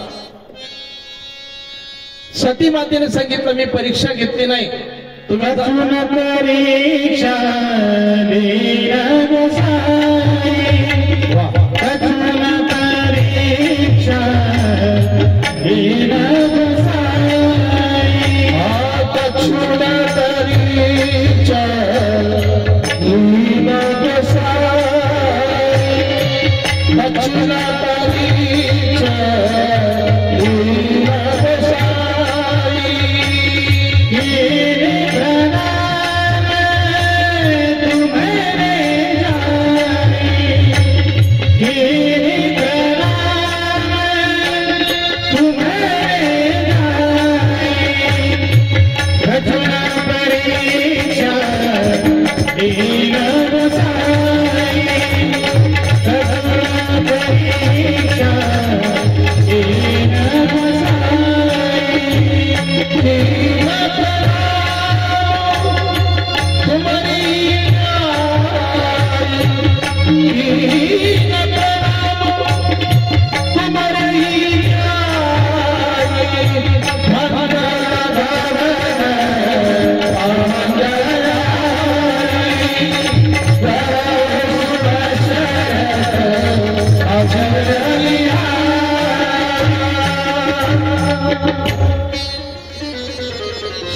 सती मातेने सांगितलं मी परीक्षा घेतली नाही. तुम्ही परीक्षा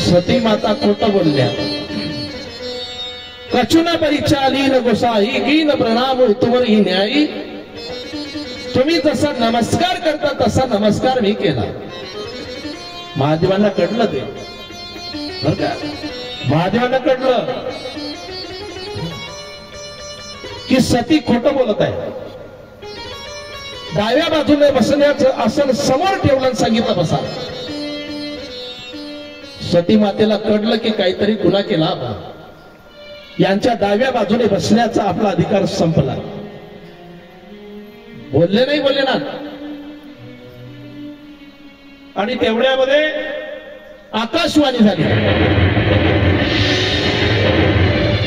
सती माता खोटं बोलल्या. कचुना परीक्षा आली न गोसाई की न प्रणाम तुवर ही न्यायी. तुम्ही जसा नमस्कार करता तसा नमस्कार मी केला. महादेवांना कळलं ते बर का. महादेवांना कळलं की सती खोटं बोलत आहे. डाव्या बाजूने बसण्याचं आसन समोर ठेवलं सांगितलं बसा. सती मातेला कळलं की काहीतरी गुन्हा केला. यांच्या डाव्या बाजूने बसण्याचा आपला अधिकार संपला. बोलले नाही बोलले ना. आणि तेवढ्यामध्ये आकाशवाणी झाली.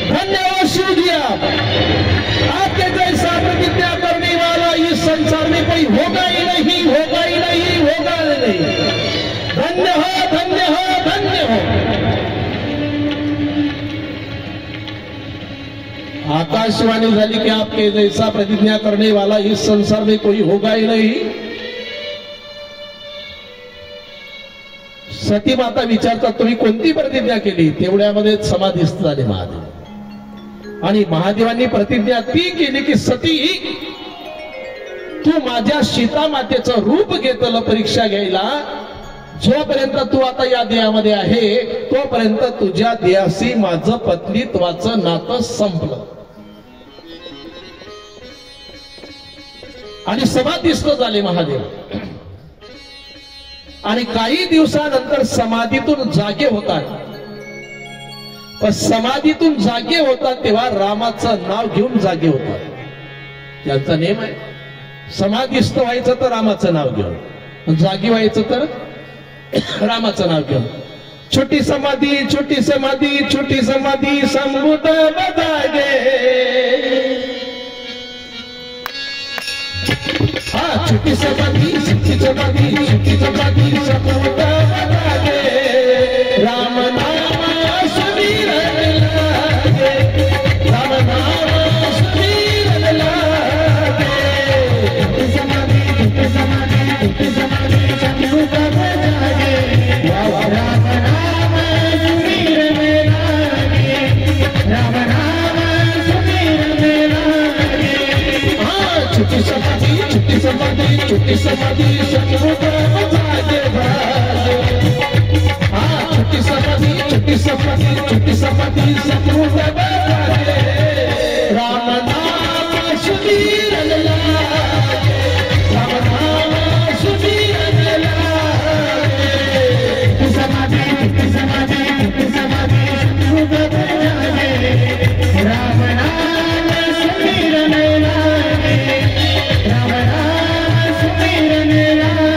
धन्यवाद शिव जी, आपके जैसा प्रतिज्ञा करने वाला इस संसार में कोई होगा ही नहीं, होगा ही नहीं, होगा ही नहीं. धन्य हो, धन्य हो, धन्य हो. आकाशवाणी झाली कि आपके जैसा प्रतिज्ञा करने वाला इस संसार में कोई होगा ही नहीं. सती माता विचारतात तुम्ही कोणती प्रतिज्ञा केली. तेवढ्यामध्ये समाधीस्थ झाले महादेव. आणि महादेवांनी प्रतिज्ञा ती केली की सती, तू माझ्या सीता मातेचं रूप घेतलं परीक्षा घ्यायला. जोपर्यंत तू आता या देहामध्ये आहे तोपर्यंत तुझ्या देहाशी माझं पत्नीत्वाचं नातं संपलं. आणि समाधीस्थ झाले महादेव. आणि काही दिवसानंतर समाधीतून जागे होतात. पण समाधीतून जागे होतात तेव्हा रामाचं नाव घेऊन जागे होतात. त्यांचा नेम आहे. समाधीस्थ व्हायचं तर रामाचं नाव घेऊन, जागी व्हायचं तर रामाचं नाव घेऊन. छोटी समाधी, छोटी समाधी, छोटी समाधी संबुत बजागे. हा छोटी समाधी, छोटी समाधी, छोटी समाधी संबुत बजागे. राम नाम सुमिरन लागे, राम नाम सुमिरन लागे. छोटी समाधी, छोटी समाधी, छोटी समाधी संबुत बजागे. राम नाम सुमिरन लागे, राम नाम सुमिरन लागे. हाँ छोटी समाधी, छोटी समाधी, छोटी समाधी संबुत बजागे. हाँ छोटी समाधी, छोटी समाधी, छोटी समाधी संबुत बजागे. राम नाम सुमिरन लागे, राम नाम सुमिरन लागे. समाधी, समाधी, समाधी संबुत बजागे. राम नाम सुमिरन लागे, राम नाम सुमिरन लागे.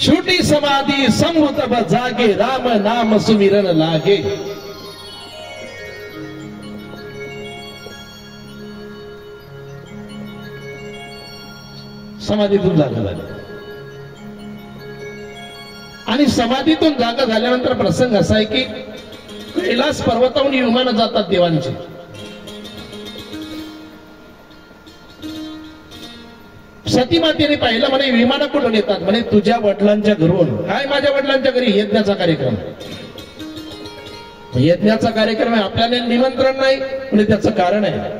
छोटी समाधी संबुत बजागे, राम नाम सुमिरन लागे. समाधीतून जागा झाली. आणि समाधीतून जागा झाल्यानंतर प्रसंग असा आहे की कैलास पर्वतावरून विमानं जातात देवांची. सती मातेने पाहिलं म्हणे विमानं कुठून येतात. म्हणे तुझ्या वडिलांच्या घरून. काय माझ्या वडिलांच्या घरी? यज्ञाचा कार्यक्रम. यज्ञाचा कार्यक्रम आहे, आपल्याला निमंत्रण नाही. म्हणजे त्याचं कारण आहे,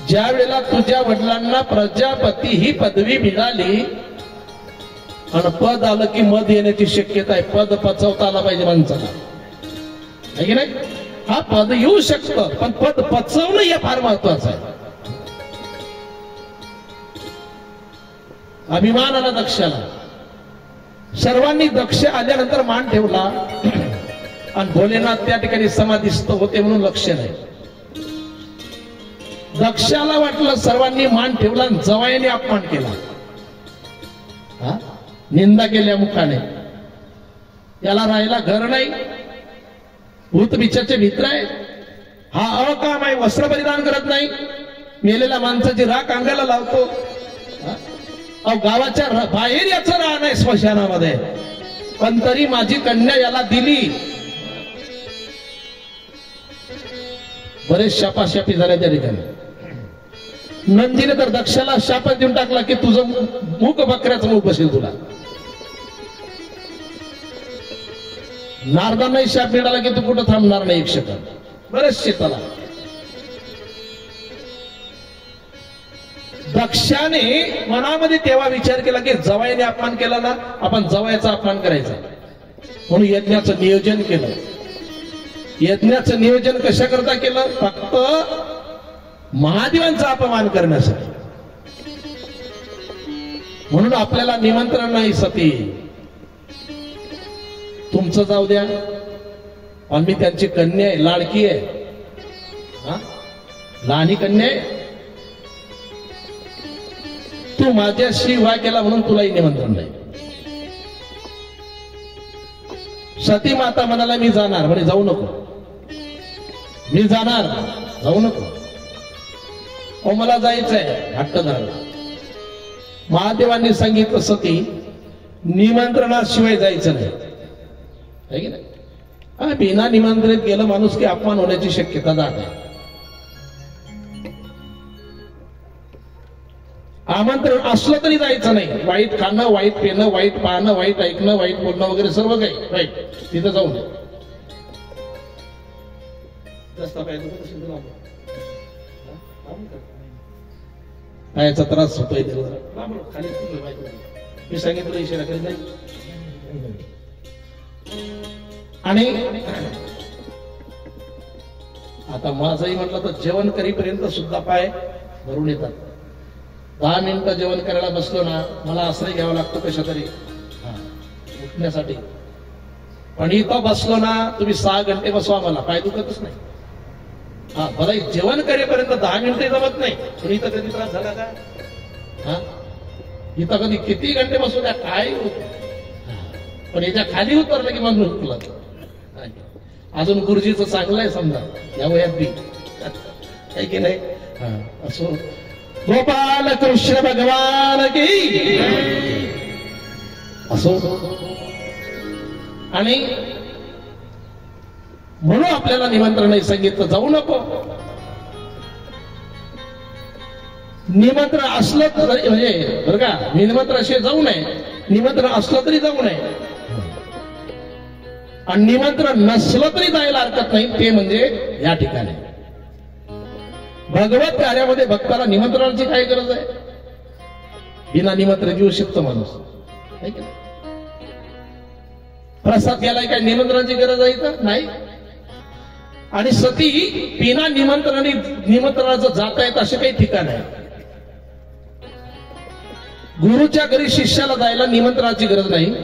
ज्या वेळेला तुझ्या वडिलांना प्रजापती ही पदवी मिळाली आणि पद आलं की मध येण्याची शक्यता आहे. पद पचवता आला पाहिजे माणसाला, आहे की नाही? हा पद येऊ शकतं पण पद पचवणं हे फार महत्वाचं आहे. अभिमान आला दक्षाला. सर्वांनी दक्ष आल्यानंतर मान ठेवला आणि भोलेनाथ त्या ठिकाणी समाधीस्थ होते म्हणून लक्ष नाही. दक्षाला वाटलं सर्वांनी मान ठेवला आणि जवाईने अपमान केला. निंदा केल्या मुखाने. याला राहायला घर नाही, भूत बिचाचे मित्र आहे, हा अकाम आहे, वस्त्र परिधान करत नाही, मेलेल्या माणसाची राख अंगाला लावतो. गावाच्या बाहेर याचं राहणं आहे स्मशानामध्ये, पण तरी माझी कन्या याला दिली. बरेच शापाशापी झाल्या त्या ठिकाणी. नंदीने तर दक्षाला शाप देऊन टाकला की तुझं मूक बकऱ्याचं मूक बसेल तुला. नारदांनाही शाप मिळाला की तू कुठं थांबणार नाही एक सेकंद. बरेचसे त्याला दक्षाने मनामध्ये तेव्हा विचार केला की जवाईने अपमान केला ना, आपण जवाईचा अपमान करायचा, म्हणून यज्ञाचं नियोजन केलं. यज्ञाचं नियोजन कशा करता केलं? फक्त महादेवांचा अपमान करण्यासाठी. म्हणून आपल्याला निमंत्रण नाही सती, तुमचं जाऊ द्या, पण मी त्यांची कन्या आहे, लाडकी आहे, लहानी कन्या आहे. तू माझ्याशी विवाह केला म्हणून तुलाही निमंत्रण नाही. सती माता म्हणाला मी जाणार, म्हणे जाऊ नको, मी जाणार, जाऊ नको. ओ मला जायचंय, हट्ट धरला. महादेवांनी सांगितलं सती निमंत्रणाशिवाय जायचं नाही, है की नाही? बिना निमंत्रित गेलं माणूस की अपमान होण्याची शक्यता जात आहे. आमंत्रण असलं तरी जायचं नाही. वाईट खाणं, वाईट पिणं, वाईट पाहणं, वाईट ऐकणं, वाईट बोलणं वगैरे सर्व काही वाईट, तिथं जाऊ नये. पायाचा त्रास होतोय, मी सांगितलं इशारा करीत नाही. आणि आता माझंही म्हटलं तर जेवण करीपर्यंत सुद्धा पाय भरून येतात. 10 मिनिटं जेवण करायला बसलो ना, मला आश्रय घ्यावा लागतो कशा तरी उठण्यासाठी. पण इथं बसलो ना, तुम्ही 6 घंटे बसवा, मला पाय दुखतच नाही. मला जेवण करेपर्यंत 10 मिनिटे जमत नाही. पण इथं कधी त्रास झाला का? इथं कधी किती घंटे बसू द्या, काय होत. पण याच्या खाली उतरलं की मग हुकलं. अजून गुरुजीचं चांगलं आहे समजा या वयात बी, आहे की नाही? असो. गोपाल कृष्ण भगवान की असो. आणि म्हणून आपल्याला निमंत्रण नाही सांगितलं, जाऊ नको. निमंत्रण असलं तरी म्हणजे बरं का, निमंत्रण असे जाऊ नये, निमंत्रण असलं तरी जाऊ नये, आणि निमंत्रण नसलं तरी जायला हरकत नाही. ते म्हणजे या ठिकाणी भगवत कार्यामध्ये भक्ताला निमंत्रणाची काय गरज आहे? बिना निमंत्रण येऊ शकतो माणूस, प्रसाद घ्यायला काय निमंत्रणाची गरज आहे का? नाही. आणि सती बिना निमंत्रणाचं जाता येत असे काही ठिकाण आहे. गुरुच्या घरी शिष्याला जायला निमंत्रणाची गरज नाही,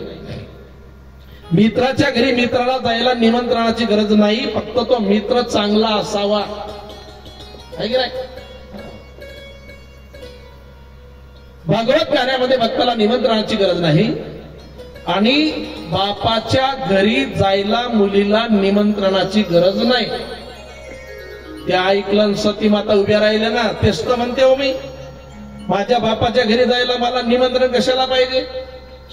मित्राच्या घरी मित्राला जायला निमंत्रणाची गरज नाही. फक्त तो मित्र चांगला असावा, आहे की नाही? भागवत कार्यामध्ये भक्ताला निमंत्रणाची गरज नाही. आणि बापाच्या घरी जायला मुलीला निमंत्रणाची गरज नाही. त्या ऐकलं सती माता उभ्या राहिल्या ना, तेच तर म्हणते हो मी, माझ्या बापाच्या घरी जायला मला निमंत्रण कशाला पाहिजे?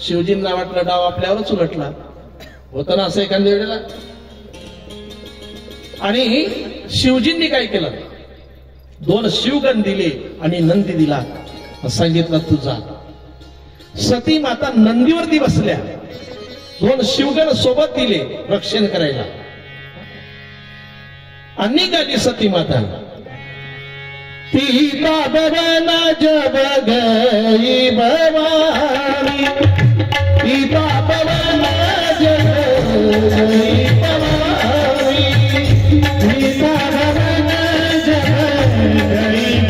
शिवजींना वाटलं डाव आपल्यावरच उलटला होतं ना असं एखाद्या वेळेला. आणि शिवजींनी काय केलं? 2 शिवगण दिले आणि नंदी दिला, सांगितलं तुझा. सती माता नंदीवरती बसल्या, 2 शिवगण सोबत दिले रक्षण करायला. आणि निघाली सती माता. सीता भवन जब गई भवानी, सीता भवन जब गई भवानी, सीता भवन जब गई भवानी,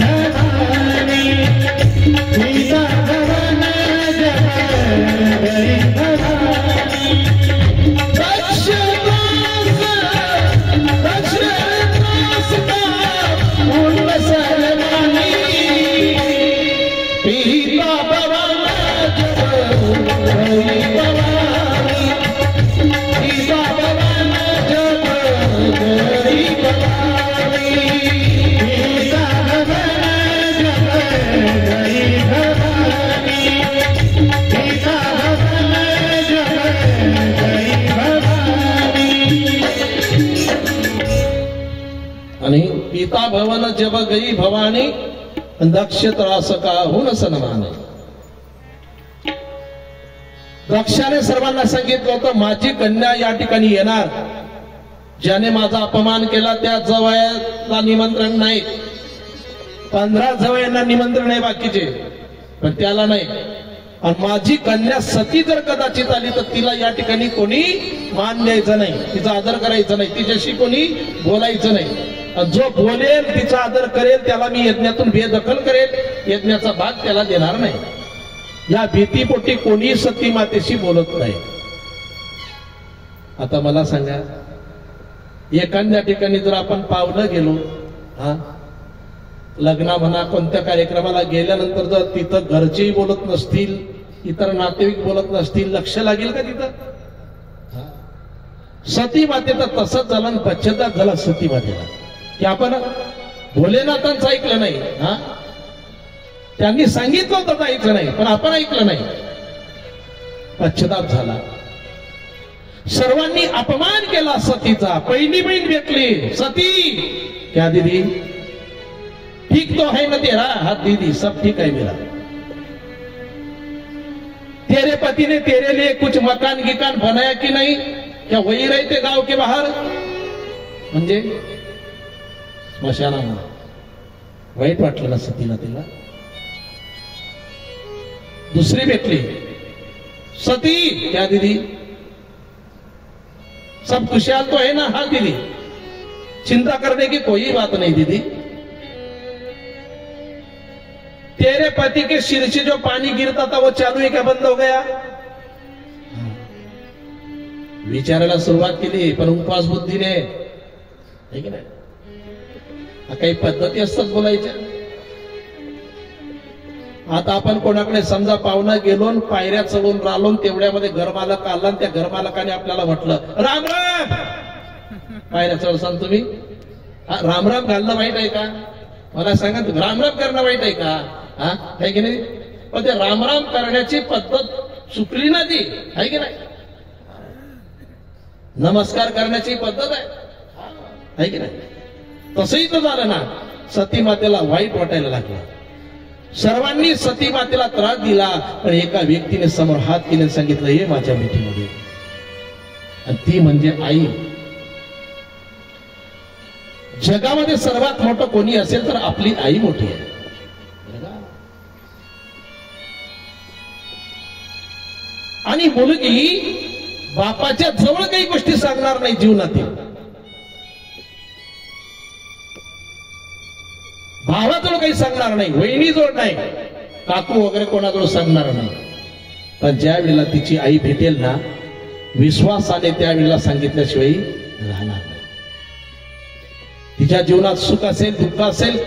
सीता भवन जब गई भवानी. आणि पिता भवन जब गई भवानी, दक्ष त्रास का होऊन सन्मान. दक्षाने सर्वांना सांगितलं होतं माझी कन्या या ठिकाणी येणार, ज्याने माझा अपमान केला त्या जवयाला निमंत्रण नाही. 15 जवयांना निमंत्रण आहे बाकीचे, पण त्याला नाही. आणि माझी कन्या सती जर कदाचित आली तर तिला या ठिकाणी कोणी मान द्यायचं नाही, तिचा आदर करायचा नाही, तिच्याशी कोणी बोलायचं नाही. जो बोलेल तिचा आदर करेल त्याला मी यज्ञातून बेदखल करेल, यज्ञाचा भाग त्याला देणार नाही. या भीतीपोटी कोणी सती मातेशी बोलत नाही. आता मला सांगा, एखाद्या ठिकाणी जर आपण पावलं गेलो, लग्न म्हणा कोणत्या कार्यक्रमाला गेल्यानंतर जर तिथं घरचेही बोलत नसतील, इतर नातेवाईक बोलत नसतील, लक्ष लागेल का तिथं? सती मातेचं तसंच झालं, पश्चाताप झाला सती मातेला की आपण भोलेनाथांचं ऐकलं नाही. त्यांनी सांगितलं होतं ऐकलं नाही, पण आपण ऐकलं नाही, पश्चाताप झाला. सर्वांनी अपमान केला सतीचा. पहिली बहीण भेटली सती, क्या दीदी ठीक तो है ना तेरा? हाँ दीदी सब ठीक है मेरा. तेरे पति ने तेरे लिए कुछ मकान गिकान बनाया कि नहीं? क्या वही रहते गांव के बाहर? म्हणजे स्मशानामध्ये. वाईट वाटलं ना सतीला तिला. दुसरी भेटली सती, क्या दीदी सब खुशहाल तो है ना? हाँ दीदी चिंता करने की कोई बात नहीं दीदी. तेरे पति के सिर से जो पानी गिरता था वो चालू है क्या बंद हो गया? विचारायला सुरुवात केली, पण उपवास बुद्धीने आहे की नाही. काही पद्धती असतात बोलायच्या. आता आपण कोणाकडे समजा पाहुणा गेलो, पायऱ्या चढून राहिलो, तेवढ्यामध्ये घरमालक आला, त्या घरमालकाने आपल्याला म्हटलं राम राम. पायऱ्या चढसान तुम्ही, राम राम घालणं वाईट आहे का? मला सांगा, राम राम करणं वाईट आहे का? आहे की नाही? पण ते रामराम करण्याची पद्धत चुकली ना ती, आहे की नाही? नमस्कार करण्याची पद्धत आहे की नाही? तसंही तर झालं ना. सती मातेला वाईट वाटायला लागलं. सर्वांनी सती मातेला त्रास दिला, पण एका व्यक्तीने समोर हात केले, सांगितलं ये माझ्या मिठीमध्ये, आणि ती म्हणजे आई. जगामध्ये सर्वात मोठं कोणी असेल तर आपली आई मोठी आहे. आणि मुलगी बापाच्या जवळ काही गोष्टी सांगणार नाही जीवनातील, भावाजवळ काही सांगणार नाही, वहिनीजवळ नाही, काकू वगैरे कोणाजवळ सांगणार नाही. पण ज्या वेळेला तिची आई भेटेल ना, विश्वासाने त्यावेळेला सांगितल्याशिवाय राहणार नाही. तिच्या जीवनात सुख असेल दुःख असेल,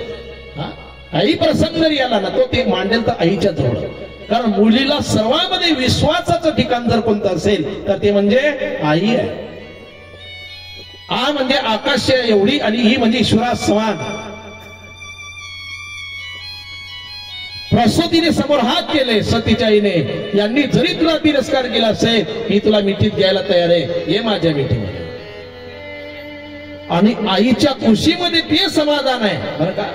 आई प्रसंग जरी आला ना, तो ते मांडेल तर आईच्या जवळ. कारण मुलीला सर्वांमध्ये विश्वासाचं ठिकाण जर कोणतं असेल तर ते म्हणजे आई आहे. आ म्हणजे आकाश एवढी, आणि ही म्हणजे ईश्वरा समान. प्रसूतीने समोर हात केले सतीच्या आईने, यांनी जरी तुला तिरस्कार केला असेल, मी तुला मिठीत घ्यायला तयार आहे, ये माझ्या मिठीमध्ये. आणि आईच्या खुशीमध्ये ते समाधान आहे बरं का.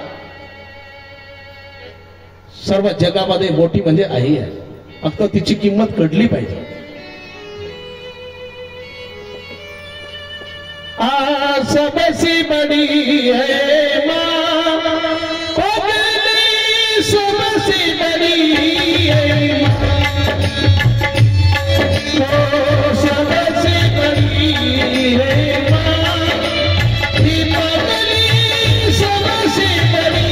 सर्व जगामध्ये मोठी म्हणजे आई आहे, फक्त तिची किंमत कळली पाहिजे. आ सबसे बड़ी है माँ, सबसे बड़ी है माँ, सबसे बड़ी है माँ, सबसे बड़ी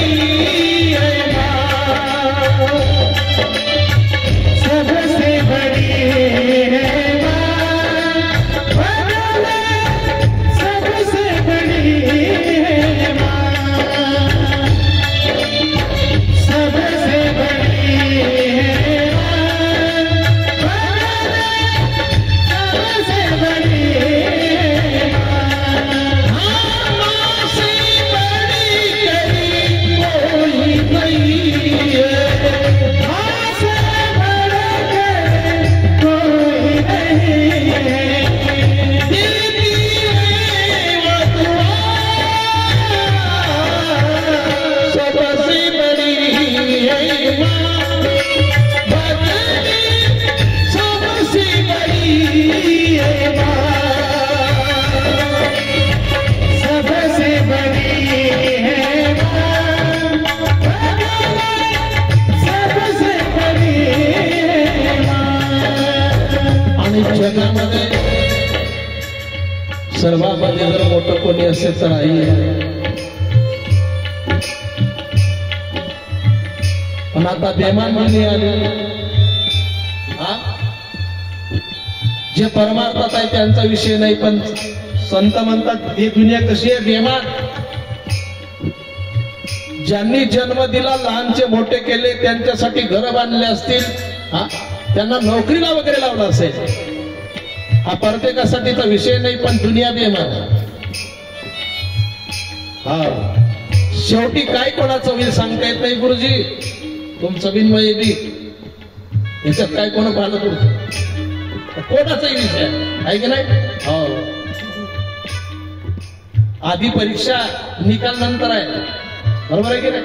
है माँ, सबसे बड़ी है माँ, सबसे बड़ी है माँ. सर्वांमध्ये जर मोठं कोणी असेल तर आई आहे. पण आता बेमान मुली आली. जे परमार्थात आहे त्यांचा विषय नाही, पण संत म्हणतात ही दुनिया कशी आहे बेमान. ज्यांनी जन्म दिला, लहानचे मोठे केले, त्यांच्यासाठी घर बांधले असतील, त्यांना नोकरीला वगैरे लावलं असेल, हा प्रत्येकासाठीचा विषय नाही, पण दुनिया बेमान. हा शेवटी काय कोणाचं होईल सांगता येत नाही गुरुजी. तुमचं बिनमय बी याच्यात काय कोण पाहणं पुढचं कोणाचाही विषय आहे की नाही. हो आधी परीक्षा निकाल नंतर आहे, बरोबर आहे की नाही.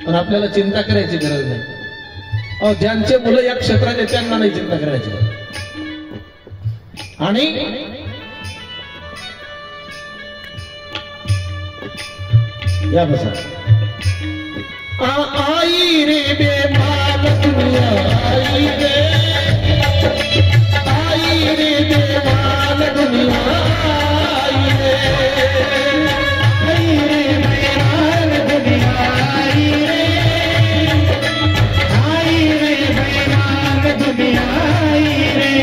पण आपल्याला चिंता करायची गरज नाही. ज्यांचे मुलं या क्षेत्रात आहेत त्यांना नाही चिंता करायची. आणि या बसा. आई रे बेमान दुनिया आई रे, आई रे बेमान दुनिया आई रे, आई रे बेमान दुनिया आई रे, आई रे बेमान दुनिया आई रे.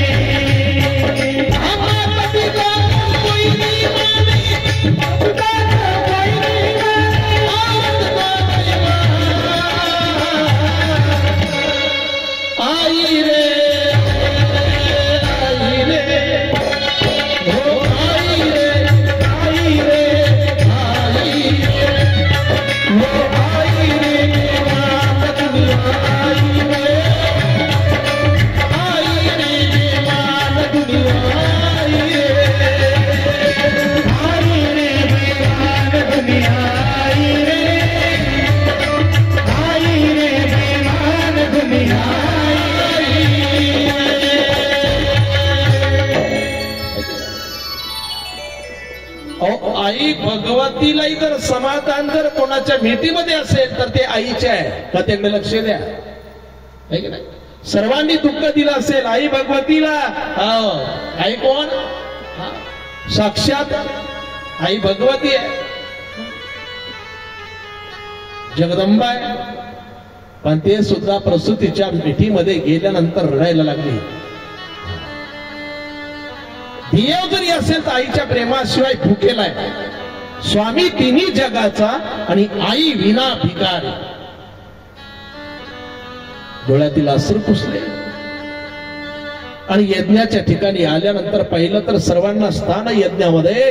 आई भगवतीलाही जर समाधान जर कोणाच्या भेटीमध्ये असेल तर ते आईचे आहे का, त्याकडे लक्ष द्या. आहे की नाही. सर्वांनी दुःख दिलं असेल आई भगवतीला. आई कोण, साक्षात आई भगवती आहे, जगदंबा आहे. पण ते सुद्धा प्रसूतीच्या मिठीमध्ये गेल्यानंतर रडायला लागली. देव जरी असेल तर आईच्या प्रेमाशिवाय भुकेला आहे. स्वामी तिन्ही जगाचा आणि आई विना भिकार. डोळ्यातील अश्रू पुसले आणि यज्ञाच्या ठिकाणी आल्यानंतर पाहिलं तर सर्वांना स्थान यज्ञामध्ये,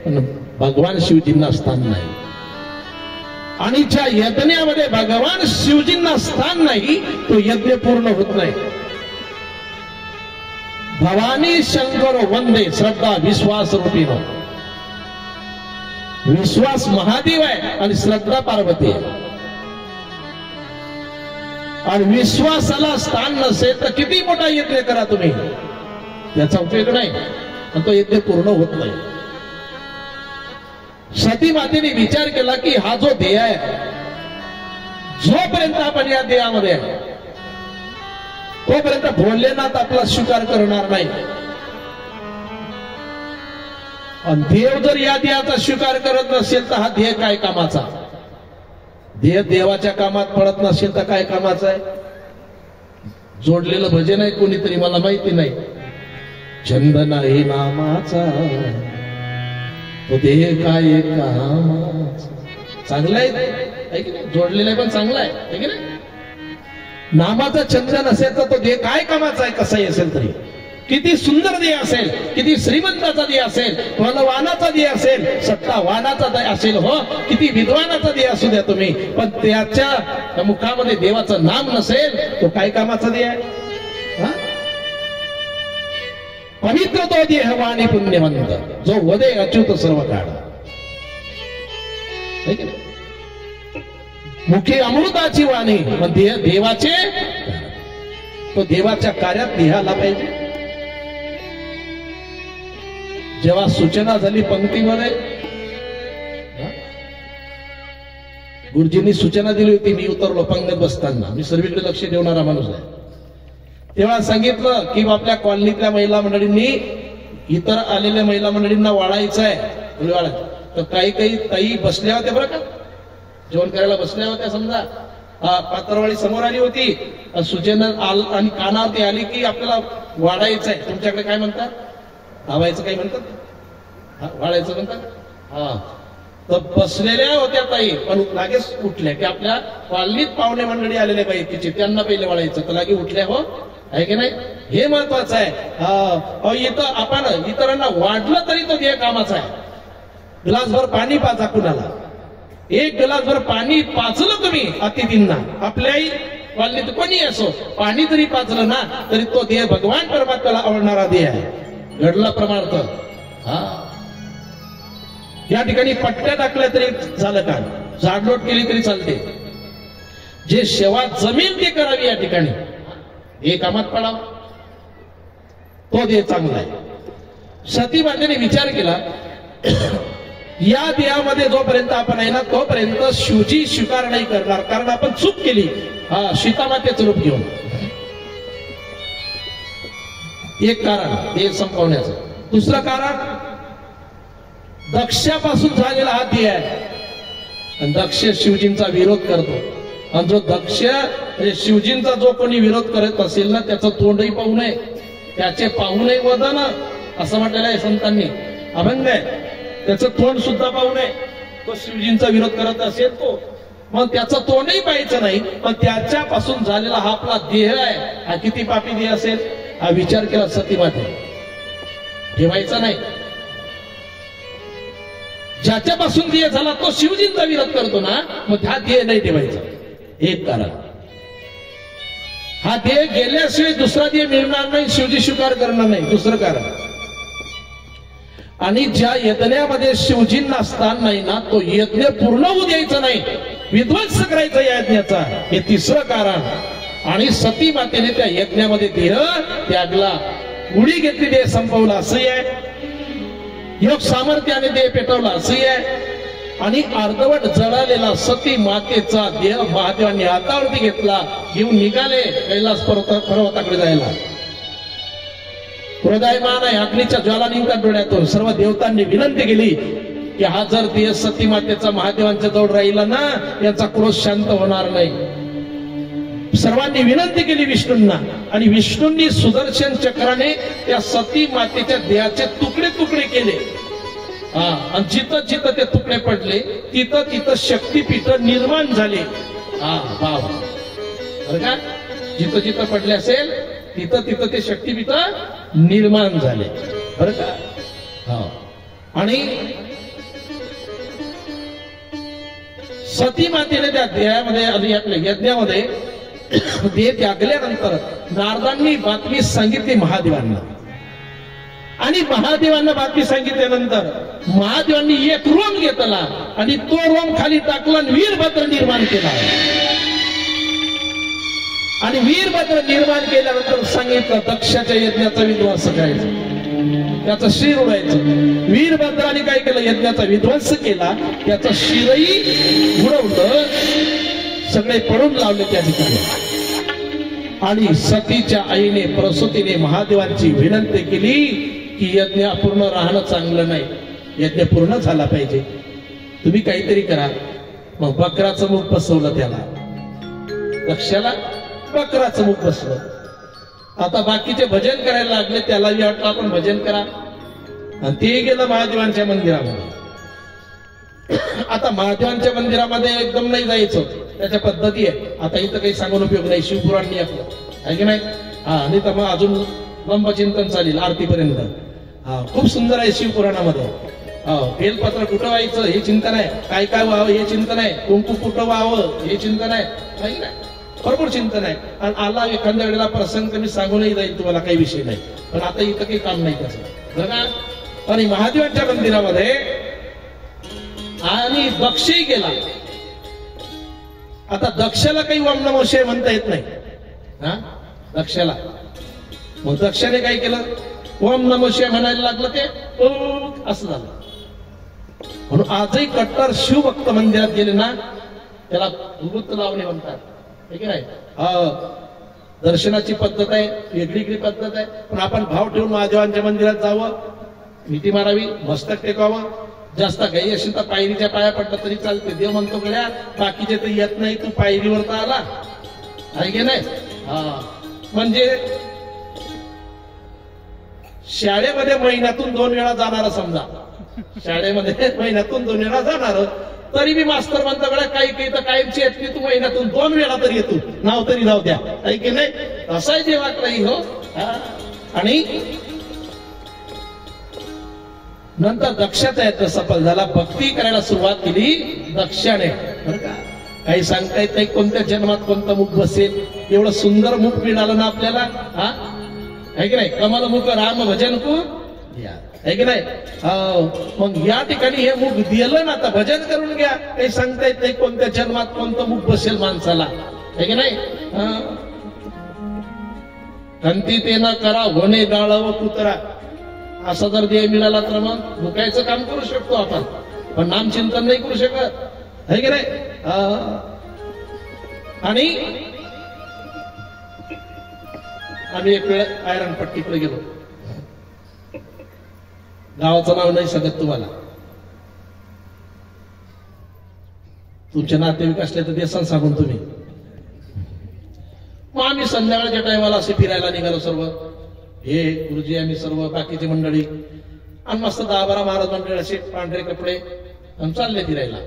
पण भगवान शिवजींना स्थान नाही. आणि ज्या यज्ञामध्ये भगवान शिवजींना स्थान नाही तो यज्ञ पूर्ण होत नाही. भवानी शंकर वंदे श्रद्धा विश्वास रूपीनो. विश्वास महादेव आहे आणि श्रद्धा पार्वती आहे. आणि विश्वासाला स्थान नसेल तर किती मोठा यज्ञ करा तुम्ही, त्याचा उपयोग नाही, पण तो यज्ञ पूर्ण होत नाही. सती मातेने विचार केला की हा जो देह आहे, जोपर्यंत आपण या देहामध्ये आहे तोपर्यंत भोलेनाथ आपला स्वीकार करणार नाही. आणि देव जर या देहाचा स्वीकार करत नसेल तर हा देह काय कामाचा. देह देवाच्या कामात पडत नसेल तर काय कामाचा आहे. जोडलेलं भजन आहे कोणीतरी, मला माहिती नाही. छंद नाही नामाचा तो देह काय कामाचा. चांगला आहे की नाही, जोडलेलं आहे पण चांगला आहे की नाही. नामाचा छंद नसेल तर तो देह काय कामाचा आहे. कसाही असेल तरी, किती सुंदर देह असेल, किती श्रीमंताचा देह असेल, धनवानाचा देह असेल, सत्तावानाचा देह असेल, हो किती विद्वानाचा देह असू द्या तुम्ही, पण त्याच्या मुखामध्ये देवाचं नाम नसेल तो काय कामाचा देह आहे. पवित्र तो देह वाणी पुण्यवंत, जो वदे अच्युत सर्व काळ. मुखी अमृताची वाणी, पण देवाचे, तो देवाच्या कार्यात लिहायला पाहिजे. जेव्हा सूचना झाली पंक्तीमध्ये, गुरुजींनी सूचना दिली होती, मी उतरलो पंगत बसताना, मी सर्वीकडे लक्ष ठेवणारा माणूस आहे. तेव्हा सांगितलं की आपल्या कॉलनीतल्या महिला मंडळींनी इतर आलेल्या महिला मंडळींना वाढायचं आहे वाढायचं, तर काही काही ताई बसल्या होत्या बरं का, जेवण करायला बसल्या होत्या. समजा पात्रवाडी समोर आली होती, सूचना आणि कानावरती आली की आपल्याला वाढायचं आहे. तुमच्याकडे काय म्हणतात, धावायचं काही म्हणतात, वाढायचं म्हणतात. हा, तर बसलेल्या होत्या ताई, पण लागेच उठल्या की आपल्या कॉलनीत पाहुणे मंडळी आलेले पाहिजे, त्यांना पहिले वाढायचं, तर लागे उठल्या. हो आहे की नाही, हे महत्वाचं आहे. इथं आपण इतरांना वाढलं तरी तो ध्येय कामाचा आहे. ग्लासभर पाणी पाजा कुणाला, एक ग्लासभर पाणी पाचलं तुम्ही अतिथींना, आपल्याही कॉलनीत कोणी असो, पाणी जरी पाचलं ना तरी तो ध्येय भगवान परमात्म्याला आवडणारा ध्येय आहे. घडला प्रमार्थ. हा, या ठिकाणी पट्ट्या टाकल्या तरी झालं का, झाडलोट केली तरी चालते. जे सेवा जमेल ते करावी या ठिकाणी, हे कामात पडावं, तो ध्येय चांगला आहे. सती मातेने विचार केला, या देहामध्ये जोपर्यंत आपण आहे ना तोपर्यंत शिवजी स्वीकार नाही करणार, कारण आपण चूक केली सीतामातेचं रूप घेऊन. एक कारण देह संपवण्याचं. दुसरं कारण, दक्षापासून झालेला हा देह आहे, आणि दक्ष शिवजींचा विरोध करतो. आणि जो दक्ष म्हणजे शिवजींचा जो कोणी विरोध करत असेल ना त्याचं तोंडही पाहू नये, त्याचे पाहू नये वदन असं म्हटलेलं आहे संतांनी. अभंग आहे, त्याचं तोंड सुद्धा पाहू नये. तो शिवजींचा विरोध करत असेल तो, मग त्याचं तोंडही पाहायचं नाही. पण त्याच्यापासून झालेला हा आपला देह आहे, हा किती पापी देह असेल हा विचार केला सतीमाते. ठेवायचा नाही. ज्याच्यापासून देह झाला तो शिवजींचा विरोध करतो ना, मग हा देह नाही ठेवायचा. एक कारण, हा देह गेल्याशिवाय दुसरा देह मिळणार नाही, शिवजी स्वीकार करणार नाही. दुसरं कारण, आणि ज्या यज्ञामध्ये शिवजींना स्थान नाही ना तो यज्ञ पूर्ण होऊ द्यायचा नाही, विध्वंस करायचा या यज्ञाचा, हे तिसरं कारण. आणि सती मातेने त्या यज्ञामध्ये देह त्यागला, उडी घेतली देह संपवला असंही आहे, योग सामर्थ्याने देह पेटवला असंही आहे. आणि अर्धवट जळालेला सती मातेचा देह महादेवांनी हातावरती घेतला, घेऊन निघाले कैलास पर्वताकडे जायला. हृदयमान आहे, अग्नीच्या ज्वाला निघतात डोळ्यातून. सर्व देवतांनी विनंती केली की हा जर देह सती मातेचा महादेवांच्या जवळ राहिला ना याचा क्रोध शांत होणार नाही. सर्वांनी विनंती केली विष्णूंना, आणि विष्णूंनी सुदर्शन चक्राने त्या सती मातेच्या देहाचे तुकडे तुकडे केले. आणि जिथं जिथं ते तुकडे पडले तिथं तिथं शक्तीपीठ निर्माण झाले. बरं का, जिथं जिथं पडले असेल तिथं तिथं ते शक्तीपीठ निर्माण झाले. बरं का. आणि सती मातेने त्या देहामध्ये आपल्या यज्ञामध्ये देह त्यागल्यानंतर नारदांनी बातमी सांगितली महादेवांना, आणि महादेवांना बातमी सांगितल्यानंतर महादेवांनी एक रोम घेतला आणि तो रोम खाली टाकला आणि वीरभद्र निर्माण केला. आणि वीरभद्र निर्माण केल्यानंतर सांगितलं दक्षाच्या यज्ञाचा विध्वंस करायचा, त्याचं शिर उडायचं. वीरभद्राने काय केलं, यज्ञाचा विध्वंस केला, त्याचं शिरही उडवलं, सगळे पडून लावले त्या ठिकाणी. आणि सतीच्या आईने प्रसूतीने महादेवांची विनंती केली की यज्ञ अपूर्ण राहणं चांगलं नाही, यज्ञ पूर्ण झाला पाहिजे, तुम्ही काहीतरी करा. मग बकराचं मुख बसवलं त्याला, दक्षाला बकराचं मुख बसलं. आता बाकीचे भजन करायला लागले, त्यालाही वाटलं आपण भजन करा, आणि ते गेलं महादेवांच्या मंदिरामध्ये. आता महादेवांच्या मंदिरामध्ये एकदम नाही जायचं, त्याच्या पद्धती आहे. आता इथं काही सांगून उपयोग नाही, शिवपुराणी आपलं आहे की नाही. आणि तर मग अजून लंबचिंतन चालेल आरतीपर्यंत. खूप सुंदर आहे शिवपुराणामध्ये. बेलपत्र कुठं व्हायचं हे चिंतन आहे, काय काय व्हावं हे चिंतन आहे, कुंकू कुठं व्हावं हे चिंतन आहे, नाही ना, भरपूर चिंतन आहे. आणि आला एखाद्या वेळेला प्रसंग मी सांगूनही जाईल तुम्हाला, काही विषय नाही, पण आता इथं काही काम नाही त्याचं, बरं का. आणि महादेवांच्या मंदिरामध्ये आणि दक्षही गेला. आता दक्षाला काही ओम नमो शिवाय म्हणता येत नाही दक्षाला. मग दक्षाने काय केलं, ओम नमो शिवाय म्हणायला लागलं, ते असं झालं. म्हणून आजही कट्टर शिवभक्त मंदिरात गेले ना त्याला धूत लावणे म्हणतात, ठीक आहे. दर्शनाची पद्धत आहे, वेगळी पद्धत आहे, पण आपण भाव ठेवून महादेवांच्या मंदिरात जावं, मिठी मारावी, मस्तक टेकावं. जास्त घाई असेल तर पायरीच्या पाया पडलं तरी चालते. देव म्हणतो गड्या बाकीचे तर येत नाही, तू पायरीवर तर आला आहे की नाही. हा म्हणजे शाळेमध्ये महिन्यातून 2 वेळा जाणार, समजा शाळेमध्ये महिन्यातून 2 वेळा जाणार, तरी मी मास्तर म्हणतो गड्या काही तर कायमची आहेत की तू महिन्यातून 2 वेळा तरी येतो, नाव तरी जाऊ द्या आहे की नाही. असाही देवाकडे हो. आणि नंतर दक्षाचा याचा सफल झाला, भक्ती करायला सुरुवात केली दक्षाने. बरं का, काही सांगता येत नाही कोणत्या जन्मात कोणतं मुख बसेल. एवढं सुंदर मुख मिळालं ना आपल्याला, हा आहे की नाही. कमल मुख राम भजन को आहे की नाही. मग या ठिकाणी हे मुख दिलं ना, आता भजन करून घ्या. काही सांगता येत नाही कोणत्या जन्मात कोणतं मुख बसेल माणसाला, आहे की नाही. कंती ते न करा होणे गाळ व कुत्रा, असा जर देह मिळाला तर मग मुकायचं काम करू शकतो आपण, पण नामचिंतन नाही करू शकत, आहे की नाही. आणि आम्ही एक वेळ आयरनपट्टीकडे गेलो. गावाचं नाव नाही सांगत तुम्हाला, तुमचे नातेवाईक असले तर देसान सांगून तुम्ही. मग आम्ही संध्याकाळच्या टायमाला असे फिरायला निघालो सर्व, हे गुरुजी आम्ही सर्व बाकीची मंडळी, आणि मस्त 10-12 महाराज मंडळी असे पांढरे कपडे आणि चालले फिरायला.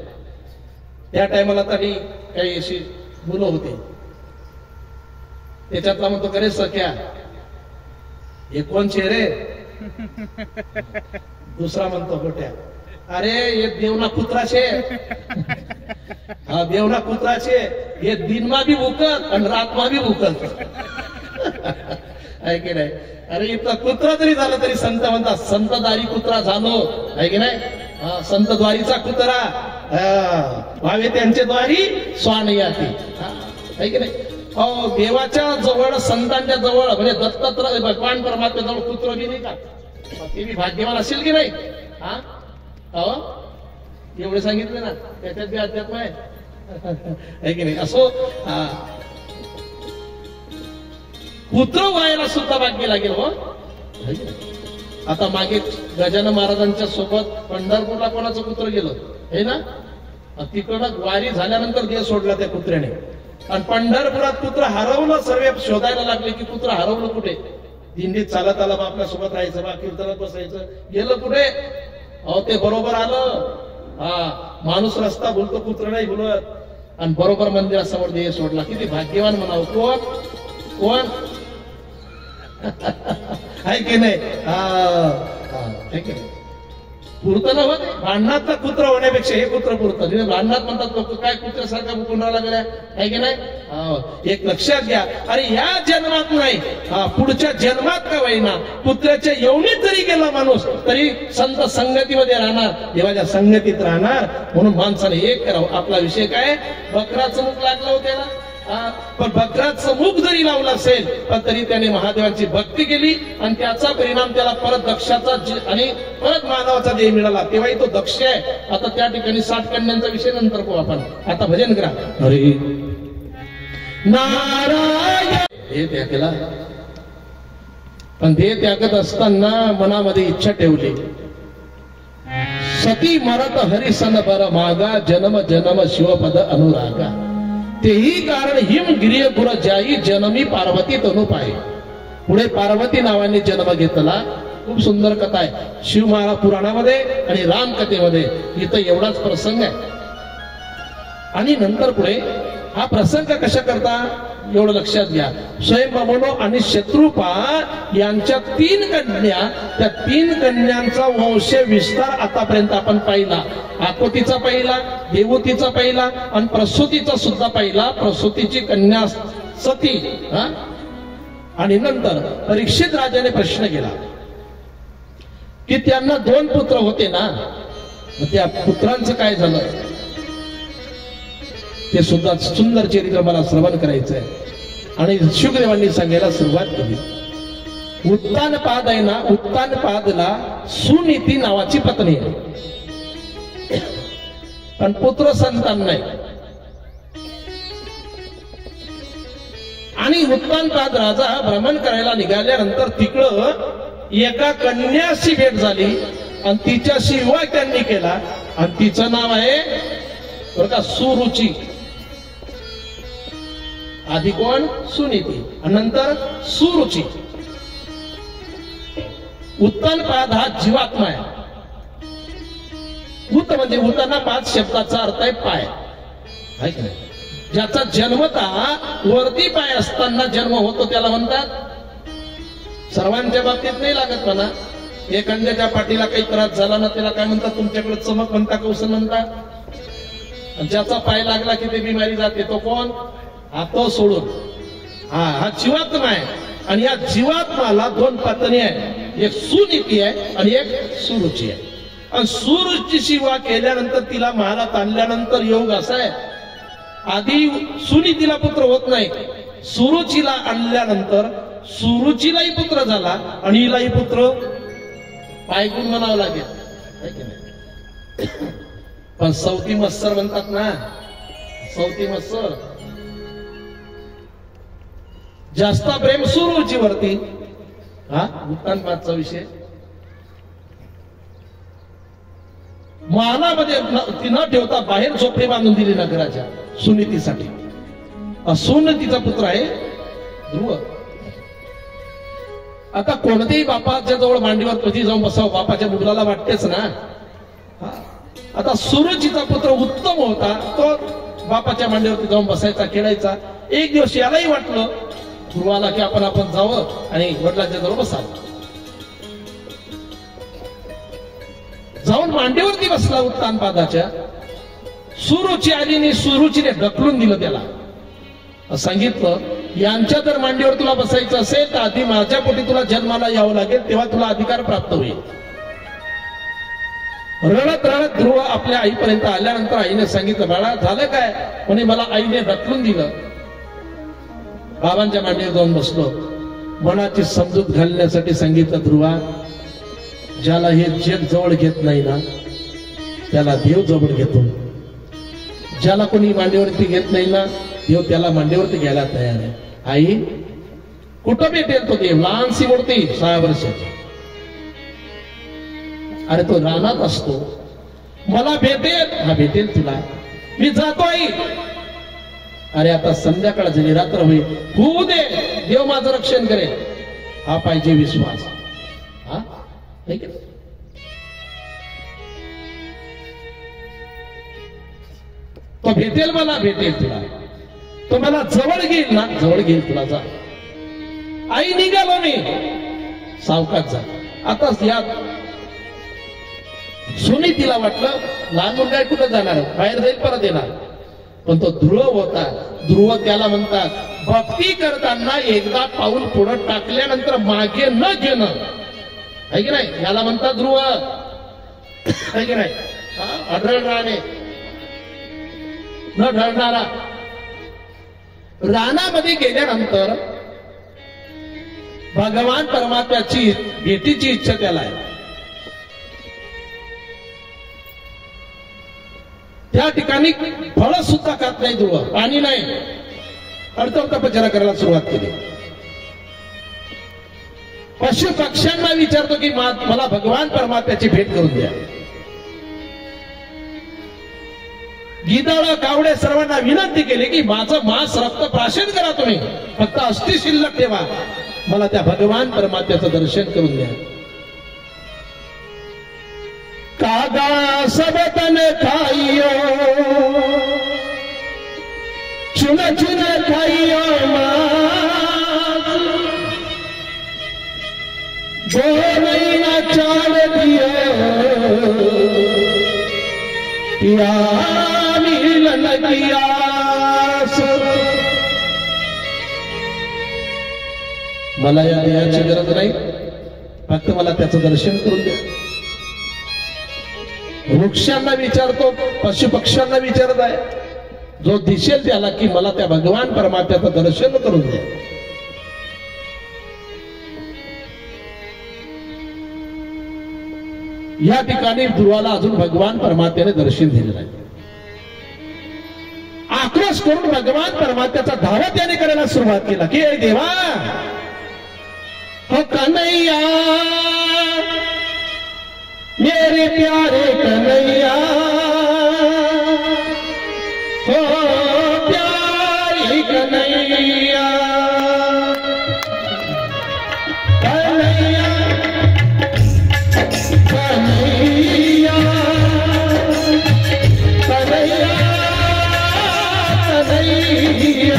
त्या टायमाला तरी काही अशी मुलं होती. त्याच्यातला म्हणतो करे सख्या हे कोण रे. दुसरा म्हणतो गोट्या अरे ये देवना कुत्राशे. हा देवना कुत्राशे, हे दिनमा बी भूकत आणि रातमा बी भूकत, आहे की नाही. अरे इथला कुत्रा जरी झाला तरी संत म्हणतात संतदारी कुत्रा झालो, आहे की नाही. संतद्वारीचा कुत्रा व्हावे त्यांच्या द्वारी स्वान याती, आहे की नाही. देवाच्या जवळ संतांच्या जवळ म्हणजे दत्तात्रय भगवान परमात्मा जवळ कुत्र बी नाही का, ते बी भाग्यवान असेल की नाही. हा एवढे सांगितले ना, त्याच्यात बी अध्यात्म आहे की नाही. असो पुत्र व्हायला सुद्धा भाग्य लागेल हो. आता मागे गजानन महाराजांच्या सोबत पंढरपूरला कोणाचं पुत्र गेलं हे ना, तिकडं वारी झाल्यानंतर देह सोडला त्या कुत्र्याने, आणि पंढरपुरात पुत्र हरवलं. सर्व शोधायला लागले की पुत्र हरवलं कुठे. दिंडीत चालत आला, आपल्या सोबत राहायचं, बा कीर्तनात बसायचं, गेलं कुठे. अहो ते बरोबर आलं. माणूस रस्ता बोलतो, पुत्र नाही बोलत, आणि बरोबर मंदिरासमोर देह सोडला. किती भाग्यवान म्हणावं. कोण आहे की नाही. पुरतं ना होत भांडणात कुत्र होण्यापेक्षा हे कुत्र पुरतं. भांडणात म्हणतात लोक काय कुत्र्यासारखा बुकुंडा लागल्या, आहे की नाही. एक लक्षात घ्या, अरे या जन्मात नाही, पुढच्या जन्मात का होईना कुत्र्याच्या येवणीत जरी गेला माणूस तरी संत संगतीमध्ये राहणार, देवाच्या संगतीत राहणार. म्हणून माणसाने एक करावं. आपला विषय काय, बकराचं मुख लागलं होते ना, पण बकराचं मुख जरी लावलं असेल पण तरी त्याने महादेवांची भक्ती केली, आणि त्याचा परिणाम त्याला परत दक्षाचा आणि परत मानवाचा देह मिळाला. तेव्हाही तो दक्ष आहे. आता त्या ठिकाणी 60 कन्यांचा विषय नंतर पाहू आपण. आता भजन करा. हरे नारायण. हे त्यागला, पण देह त्यागत असताना मनामध्ये इच्छा ठेवली, सती मरत हरिसन बर मागा, जन्म जन्म शिवपद अनुरागा. तेही कारण हिम गिरिय गुर जाई, जनमी पार्वती तनु पाय. पुढे पार्वती नावाने जन्म घेतला. खूप सुंदर कथा आहे शिव महाराज पुराणामध्ये आणि राम कथेमध्ये. इथं एवढाच प्रसंग आहे. आणि नंतर पुढे हा प्रसंग कशा करता एवढं लक्षात घ्या. स्वयंभवनो आणि शत्रुपा यांच्या 3 कन्या, त्या 3 कन्यांचा वंश विस्तार आतापर्यंत आपण पाहिला. आकोतीचा पहिला, देवतीचा पहिला, आणि प्रसूतीचा सुद्धा पहिला. प्रसूतीची कन्या सती. आणि नंतर परीक्षित राजाने प्रश्न केला की त्यांना 2 पुत्र होते ना, त्या पुत्रांचं काय झालं. ते सुद्धा सुंदर चरित्र मला श्रवण करायचं आहे. आणि शुकदेवांनी सांगायला सुरुवात केली. उत्तानपाद आहे ना, उत्तानपादला सुनीती नावाची पत्नी आहे, पण पुत्र संतान नाही. आणि उत्तानपाद राजा भ्रमण करायला निघाल्यानंतर तिकडं एका कन्याशी भेट झाली आणि तिच्याशी विवाह त्यांनी केला आणि तिचं नाव आहे बरं का सुरुची. आधी कोण? सुनीती आणि नंतर सुरुची. उत्तानपाद हा जीवात्मा आहे. उत म्हणजे उताना पाच शब्दाचा अर्थ आहे पाय, आहे की नाही? ज्याचा जन्मता वरती पाय असताना जन्म होतो त्याला म्हणतात. सर्वांच्या बाबतीत नाही लागत म्हणा. एखाद्याच्या पाठीला काही त्रास झाला ना त्याला काय म्हणतात? तुमच्याकडे चमक म्हणता, कौशल म्हणतात. ज्याचा पाय लागला की ते बिमारी जाते तो कोण? हा तो सोडून हा जीवात्मा आहे. आणि या जीवात्माला दोन पत्नी आहे, एक सुनीती आहे आणि एक सुरुची आहे. आणि सुरुची सेवा केल्यानंतर तिला महालात आणल्यानंतर योग असा आहे, आधी सुनीतीला पुत्र होत नाही, सुरुचीला आणल्यानंतर सुरुचीलाही पुत्र झाला आणि हिलाही पुत्र पायगुण म्हणावं लागेल. पण सौती मत्सर म्हणतात ना, सौती मत्सर जास्त प्रेम सुरुची वरती. हा उत्तानपादचा विषय. महालामध्ये ती न ठेवता बाहेर झोपडी बांधून दिली नगराच्या सुनीतीसाठी. सुनीतीचा पुत्र आहे ध्रुव. आता कोणत्याही बापाच्या जवळ मांडीवर कधी जाऊन बसावं बापाच्या मुलाला वाटतेच ना. आता सुरुचीचा पुत्र उत्तम होता, तो बापाच्या मांडीवरती जाऊन बसायचा, खेळायचा. एक दिवस यालाही वाटलं ध्रुवाला की आपण जावं आणि वडिलांच्या जवळ बसावं. जाऊन मांडीवरती बसला उत्तानपादाच्या. सुरुची आली आणि सुरुचीने ढकलून दिलं त्याला. सांगितलं यांच्या जर मांडीवर तुला बसायचं असेल तर आधी माझ्या पोटी तुला जन्माला यावं लागेल, तेव्हा तुला अधिकार प्राप्त होईल. रडत रडत ध्रुव आपल्या आईपर्यंत आल्यानंतर आईने सांगितलं बाळा झालं काय? म्हणे मला आईने ढकलून दिलं. बाबांच्या मांडीवर जाऊन बसलो. मनाची समजूत घालण्यासाठी सांगितलं ध्रुवा, ज्याला हे जग जवळ घेत नाही ना त्याला देव जवळ घेतो. ज्याला कोणी मांडीवरती घेत नाही ना देव त्याला मांडीवरती घ्यायला तयार आहे. आई कुठं भेटेल तो देव? लहानशी मूर्ती 6 वर्षाची. अरे तो रानात असतो. मला भेटेल? हा भेटेल तुला. मी जातो आई. अरे आता संध्याकाळ झाली, रात्र होईल, होऊ दे, देव माझं रक्षण करेल. हा पाहिजे विश्वास. हा तो भेटेल, मला भेटेल तुला. तो मला जवळ घेईल ना, जवळ घेईल तुला. जा आई. निघालो मी. सावकाश जा. आता या सुनीतीला वाटलं लहान मुलगा कुठं जाणार, बाहेर जाईल परत येणार. पण तो ध्रुव होता. ध्रुव त्याला म्हणतात भक्ती करताना एकदा पाऊल पुढे टाकल्यानंतर मागे न घेणं, आहे की नाही? याला म्हणतात ध्रुव, आहे की नाही? आढळ राहणे, न ढळणारा. रानामध्ये गेल्यानंतर भगवान परमात्म्याची भेटीची इच्छा त्याला आहे. त्या ठिकाणी फळ सुद्धा खात नाही ध्रुव, पाणी नाही. अडचण तपश्चर्या करायला सुरुवात केली. पशु पक्ष्यांना विचारतो की मला भगवान परमात्म्याची भेट करून द्या. गिधाड कावडे सर्वांना विनंती केली की माझं मांस रक्त प्राशन करा, तुम्ही फक्त अस्थि शिल्लक ठेवा, मला त्या भगवान परमात्म्याचं दर्शन करून द्या. कागा सब तन खाइयो, चुन चुन खाइयो मांस, दो महीना चाड़ दियो पिया मिलन किया. मला या देहाची गरज नाही, फक्त मला त्याचं दर्शन करून द्या. वृक्षांना विचारतो, पशु पक्ष्यांना विचारत आहे, जो दिसेल त्याला की मला त्या भगवान परमात्म्याचं दर्शन करून द्या. या ठिकाणी ध्रुवाला अजून भगवान परमात्म्याने दर्शन दिलेलं आहे. आक्रोश करून भगवान परमात्म्याचा धावा त्याने करायला सुरुवात केला की हे देवा, हो कन्हैया, मेरे प्यारे कन्हैया, हो प्यारे कन्हैया, कन्हैया कन्हैया कन्हैया कन्हैया।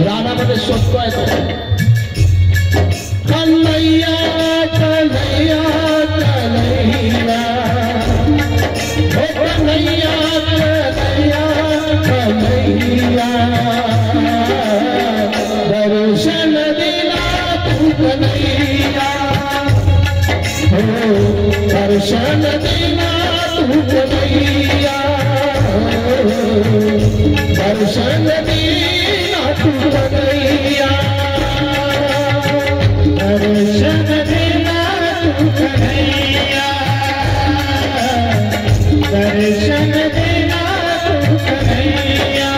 रानामध्ये शोधतोय तो कन्हैया कन्हैया कन्हैया, हो कन्हैया कन्हैया कन्हैया, दर्शन दिला तू कन्हैया, हो दर्शन दिला तू कन्हैया, दर्शन दिला तू कन्हैया, दर्शन दिला तू कन्हैया, दर्शन दिला तू कन्हैया।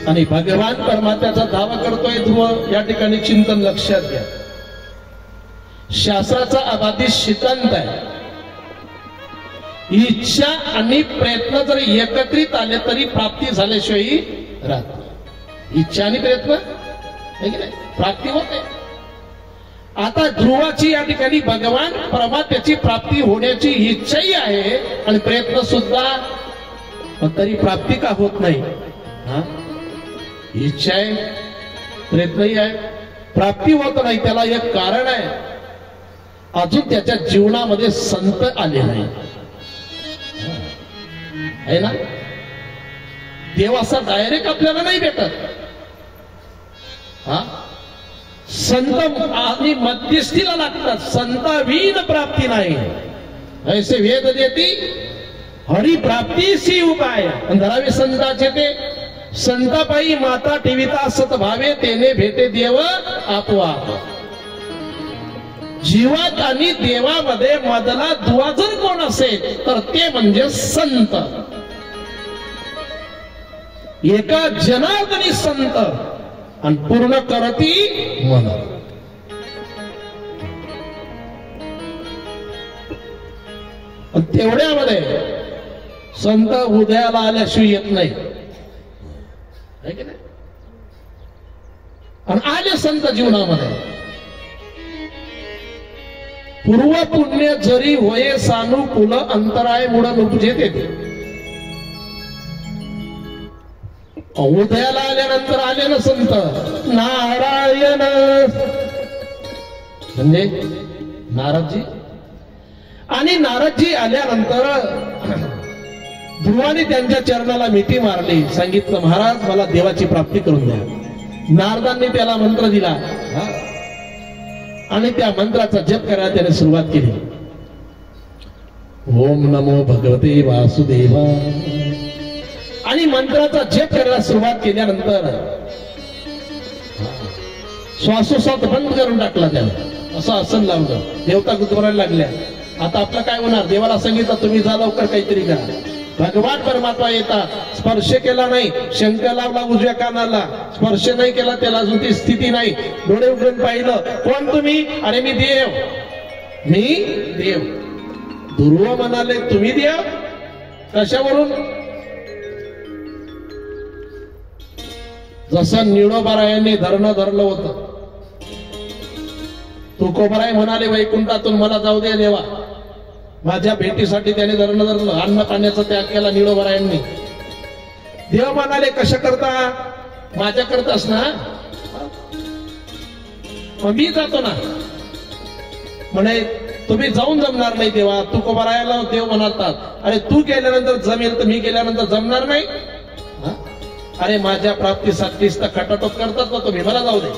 आणि भगवान परमात्म्याचा दावा करतोय ध्रुव, या ठिकाणी चिंतन लक्षात घ्या. शास्त्राचा अबाधित सिद्धांत आहे, इच्छा आणि प्रयत्न जर एकत्रित आले तरी प्राप्ती झाल्याशिवाय राहत नाही. इच्छा आणि प्रयत्न आहे की नाही, प्राप्ती होते. आता ध्रुवाची या ठिकाणी भगवान परमात्म्याची प्राप्ती होण्याची इच्छाही आहे आणि प्रयत्न सुद्धा, पण तरी प्राप्ती का होत नाही? इच्छा आहे, प्रयत्नही आहे, प्राप्ती होत नाही. त्याला एक कारण आहे, अजून त्याच्या जीवनामध्ये संत आले नाही आहे ना. देव असा डायरेक्ट आपल्याला नाही भेटत. संत आणि मध्यस्थीला लागतात. संताविन प्राप्ती नाही. ऐसे वेद देती हरी प्राप्ती सी उपाय. धरावे संताचे ते संतापायी माता ठेविता सतभावे, तेने भेटे देव आपोआप. जीवात आणि देवामध्ये मधला दुवा जर कोण असेल तर ते म्हणजे संत. एका जनार्दनी संत आणि पूर्ण करती मन. तेवढ्यामध्ये संत उदयाला आल्याशिवाय येत नाही, आहे की नाही. आणि आले संत जीवनामध्ये पूर्व पुण्य जरी होये सानुकूल अंतराय मुळ नुपजे ते उदयाला आल्यानंतर आले ना संत नारायण म्हणजे नारदजी. आणि नारदजी आल्यानंतर ध्रुवाने त्यांच्या चरणाला मिठी मारली, सांगितलं महाराज मला देवाची प्राप्ती करून द्या. नारदांनी त्याला मंत्र दिला आणि त्या मंत्राचा जप करायला त्याने सुरुवात केली. ओम नमो भगवते वासुदेवा. आणि मंत्राचा जप करायला सुरुवात केल्यानंतर श्वासोश्वास बंद करून टाकला त्याने, असं आसन लावलं. देवता गुदमरायला लागल्या. आता आपलं काय होणार? देवाला सांगितलं तुम्ही जा लवकर काहीतरी करा. भगवान परमात्मा येतात. स्पर्श केला नाही, शंख लावला उजव्या कानाला, स्पर्श नाही केला त्याला अजून ती स्थिती नाही. डोळे उघडून पाहिलं, कोण तुम्ही? अरे मी देव, मी देव. ध्रुव म्हणाले तुम्ही देव? कशावरून? जसं निळोबारायांनी धरणं धरलं होतं. तुकोबाराय म्हणाले वैकुंठातून मला जाऊ दे देवा. माझ्या भेटीसाठी त्याने धरणं धरलं, अन्न पाण्याचा त्याग केला निळोबारायांनी. देव म्हणाले कशा करता? माझ्या करतास ना, मग मी जातो ना. म्हणे तुम्ही जाऊन जमणार नाही देवा. तुकोबारायाला देव म्हणतात, अरे तू केल्यानंतर जमेल तर मी केल्यानंतर जमणार नाही. अरे माझ्या प्राप्तीसाठी खटाटोप करतात ना तुम्ही, मला जाऊ दे.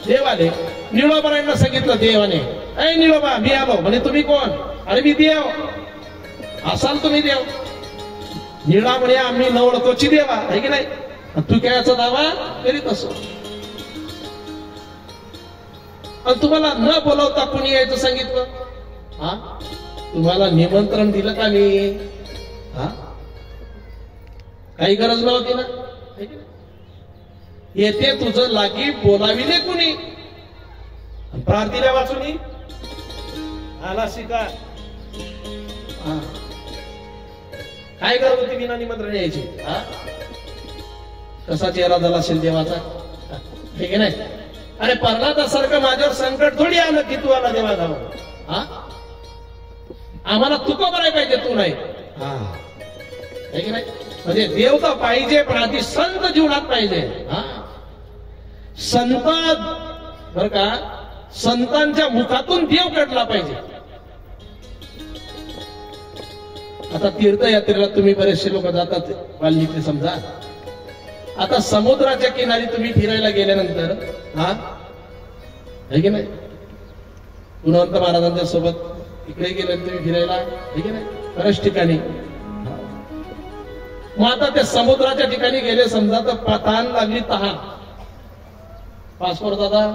देव आले. निळोबारायांना सांगितलं देवाने, ऐ निळोबा मी आलो. म्हणे तुम्ही कोण? अरे मी देव. असाल तुम्ही देव? निळा म्हणे आम्ही न ओळखोची देवा आहे की नाही. तू काय याचा दावा करीत असो. तुम्हाला न बोलवता कुणी यायचं सांगितलं? हा, तुम्हाला निमंत्रण दिलं का मी? हा, काही गरज नव्हती ना. येते तुझं लागी बोलाविले कुणी? प्रार्थीला वाचून आला शिका. काय गरज होती विना निमंत्रण यायची? कसा चेहरा झाला असेल देवाचा, ठीक आहे नाही. अरे प्रल्हादासारखं माझ्यावर संकट थोडी आलं की तू आला देवा जावं. आम्हाला तुका बराय पाहिजे, तू नाही. ठीक आहे नाही. म्हणजे देव तर पाहिजे पण आधी संत जीवनात पाहिजे. संत बर का, संतांच्या मुखातून देव कडला पाहिजे. आता तीर्थयात्रेला तुम्ही बरेचसे लोक जातात वाल्मिकी समजा. आता समुद्राच्या किनारी तुम्ही फिरायला गेल्यानंतर आहे की नाही, गुणवंत महाराजांच्या सोबत इकडे गेले तुम्ही फिरायला, आहे की नाही, बऱ्याच ठिकाणी. मग आता त्या समुद्राच्या ठिकाणी गेले समजा तर तहान लागली. तहान पासपोर्ट दादा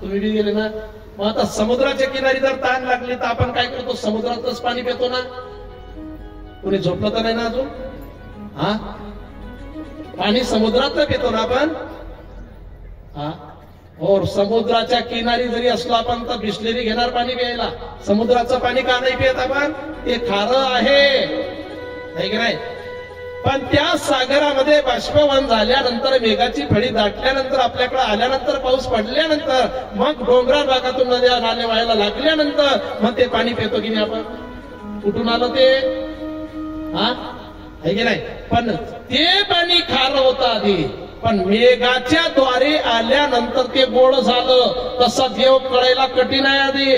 तुम्ही बी गेले ना. मग आता समुद्राच्या किनारी जर तहान लागली तर आपण काय करतो? समुद्रातच पाणी पितो ना. कोणी झोपलं तर नाही ना अजून? पाणी समुद्रातलं पितो ना आपण. और समुद्राच्या किनारी जरी असलो आपण तर बिस्लेरी घेणार पाणी प्यायला. समुद्राचं पाणी का नाही पियत आपण? ते खारं आहे की नाही. पण त्या सागरामध्ये बाष्पवान झाल्यानंतर, मेघाची फळी दाटल्यानंतर, आपल्याकडे आल्यानंतर, पाऊस पडल्यानंतर, मग डोंगराळ भागातून नद्या नाले व्हायला लागल्यानंतर मग ते पाणी पितो की नाही आपण? कुठून आलं ते? आहे की नाही. पण ते पाणी खारं होतं आधी, पण मेघाच्या द्वारे आल्यानंतर ते गोड झालं. तसा देव कळायला कठीण आहे. आधी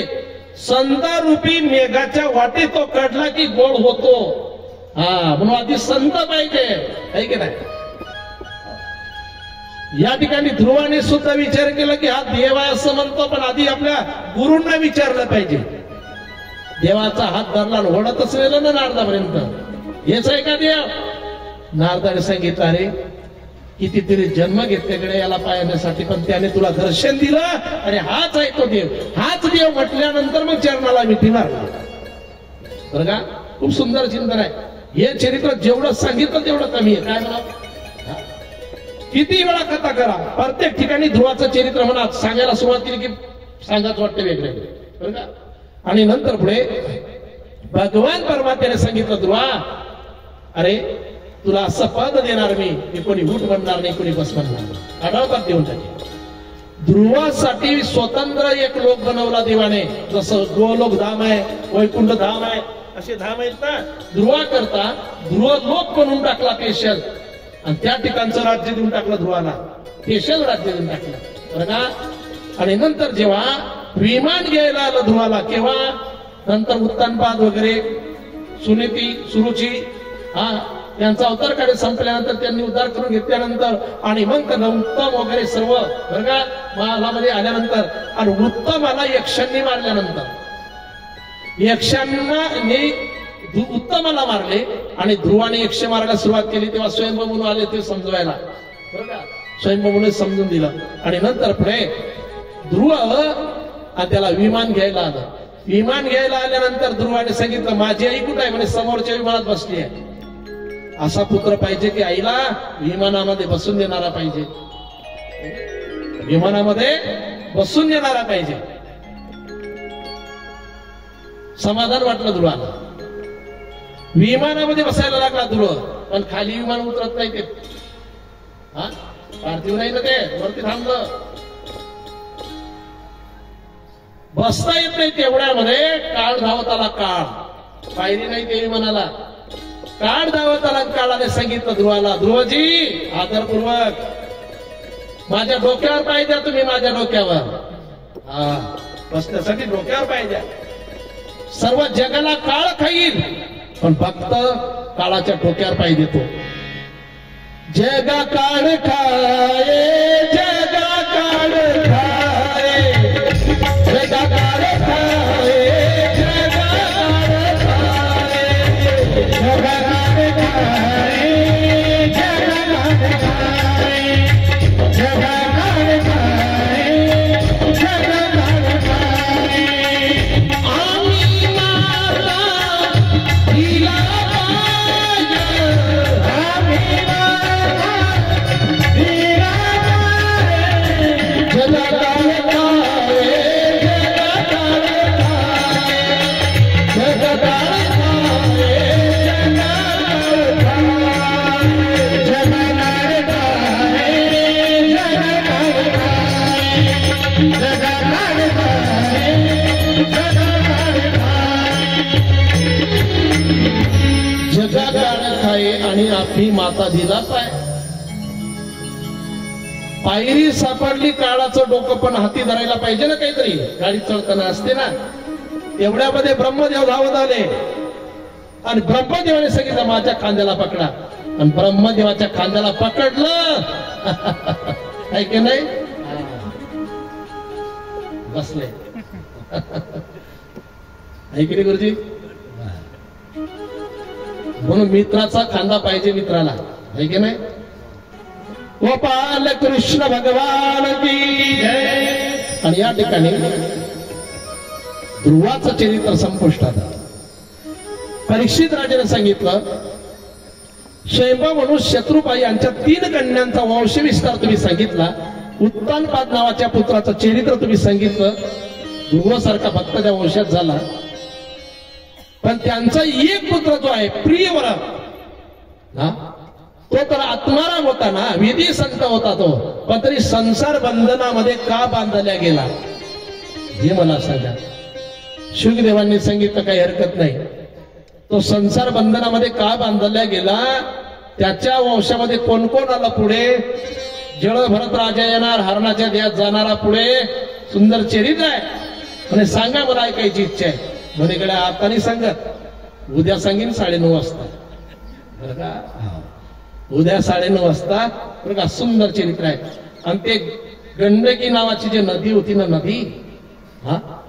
संत रूपी मेघाच्या वाटेत तो कडला की गोड होतो. म्हणून आधी संत पाहिजे, आहे की नाही. या ठिकाणी ध्रुवाने सुद्धा विचार केला की हा देव आहे असं म्हणतो, पण आधी आपल्या गुरूंना विचारलं पाहिजे. देवाचा हात धरला, ओढतच नेलं ना नारदापर्यंत. हेच आहे का देव? नारदाने सांगितलं अरे कितीतरी जन्म घेतल्याकडे याला पाहण्यासाठी, पण त्याने तुला दर्शन दिलं. अरे हाच आहे तो देव. हाच देव म्हटल्यानंतर मग चरणाला मिठी मारला. बरं का, खूप सुंदर चिंतन आहे. हे चरित्र जेवढं सांगितलं तेवढं कमी आहे. काय म्हणा, किती वेळा कथा करा, प्रत्येक ठिकाणी ध्रुवाचं चरित्र म्हणा सांगायला सुरुवात केली की सांगाच वाटते वेगळे, बरं का. आणि नंतर पुढे भगवान परमात्म्याने सांगितलं ध्रुवा अरे तुला असं पद देणार मी, कोणी उठ म्हणणार नाही, कोणी बस म्हणणार नाही. आढळतात देऊन टाके. ध्रुवासाठी स्वतंत्र एक लोक बनवला देवाने. जसं गोलोक धाम आहे, वैकुंठ धाम आहे, असे धाम आहेत ना. ध्रुवा करता ध्रुव लोक बनवून टाकला स्पेशल, आणि त्या ठिकाणचं राज्य देऊन टाकलं ध्रुवाला, स्पेशल राज्य देऊन टाकलं बरं का. आणि नंतर जेव्हा विमान घ्यायला आलं ध्रुवाला, केव्हा नंतर उत्तानपाद वगैरे सुनीती सुरुची यांचा अवतार काढे संपल्यानंतर, त्यांनी उद्धार करून घेतल्यानंतर, आणि मग उत्तम वगैरे सर्व बरं का महालामध्ये आल्यानंतर, आणि उत्तमाला यक्षांनी मारल्यानंतर, यक्षांना उत्तमाला मारले आणि ध्रुवाने यक्ष मारायला सुरुवात केली. तेव्हा स्वयंभू म्हणून आले ते समजवायला बरं का. स्वयंभू म्हणून समजून दिलं. आणि नंतर पुढे ध्रुव आणि त्याला विमान घ्यायला आलं. विमान घ्यायला आल्यानंतर ध्रुवाने सांगितलं, माझी आई कुठे आहे? म्हणजे समोरच्या विमानात बसली आहे. असा पुत्र पाहिजे की आईला विमानामध्ये बसून देणारा पाहिजे, विमानामध्ये बसून देणारा पाहिजे. समाधान वाटलं ध्रुवाला. विमानामध्ये बसायला लागला ध्रुव, पण खाली विमान उतरत नाही ते. पार्थिव नाही ना ते, वरती थांबलं. बसता येत नाही तेवढ्यामध्ये काळ धावत आला. काळ पायरी नाही ते विमानाला, काळ धावत आला. काळाने सांगितलं ध्रुवाला, ध्रुवजी आदरपूर्वक माझ्या डोक्यावर पाय द्या तुम्ही, माझ्या डोक्यावर. बसण्यासाठी डोक्यावर पाय द्या. सर्व जगाला काळ खाईल, पण फक्त काळाच्या डोक्यावर पाय देतो. जगा काळ खाये, जगा काळ खाये, जगा काळ खाये, जगा काळ खाये, जगा काळ खाये, जगा काळ खाये, जगा काळ खाये, जगा काळ खाये. आम्ही माता हिला पाय, आम्ही माता हिला पाय, जगा काळ खाये, जगा काळ खाये, जगा काळ खाये, जगा काळ खाये, जगा काळ खाये, जगा काळ खाये, जगा काळ खाये, जगा काळ खाये. जगा काळ खाये आणि आपली माता दिला पाय. पायरी सापडली, काळाचं डोकं पण हाती धरायला पाहिजे ना काहीतरी. गाडी चढताना असते ना, एवढ्यामध्ये ब्रह्मदेव धावत आले आणि ब्रह्मदेवाने सांगितलं माझ्या खांद्याला पकडा. आणि ब्रह्मदेवाच्या खांद्याला पकडलं आहे की नाही, बसले. ऐकले गुरुजी. म्हणून मित्राचा खांदा पाहिजे मित्राला, आहे की नाही. गोपाल कृष्ण भगवान की जय. आणि या ठिकाणी ध्रुवाचं चरित्र संपुष्टात. परीक्षित राजाने सांगितलं, स्वयंभू म्हणून शत्रुपाई यांच्या 3 कन्यांचा वंशविस्तार तुम्ही सांगितला. उत्तानपाद नावाच्या पुत्राचं चरित्र तुम्ही सांगितलं. ध्रुवासारखा भक्त त्या वंशात झाला, पण त्यांचा एक पुत्र जो आहे प्रियव्रत, तो तर आत्माराम होता ना, विधी संत होता तो, पण तरी संसार बंधनामध्ये का बांधल्या गेला हे मला सांगा. शुकदेवांनी सांगितलं काही हरकत नाही. तो संसार बंधनामध्ये का बांधल्या गेला, त्याच्या वंशामध्ये कोण कोण आला पुढे. जळ भरत राजा येणार, हरणाच्या देहात जाणारा पुढे. सुंदर चरित्र आहे. म्हणजे सांगा मला ऐकायची इच्छा आहे. म्हणजे कडे आता नाही सांगत, उद्या सांगेन 9:30 वाजता बरं का. उद्या 9:30 वाजता बरं का. सुंदर चरित्र आहे. आणि ते गंडकी नावाची जी नदी होती ना, नदी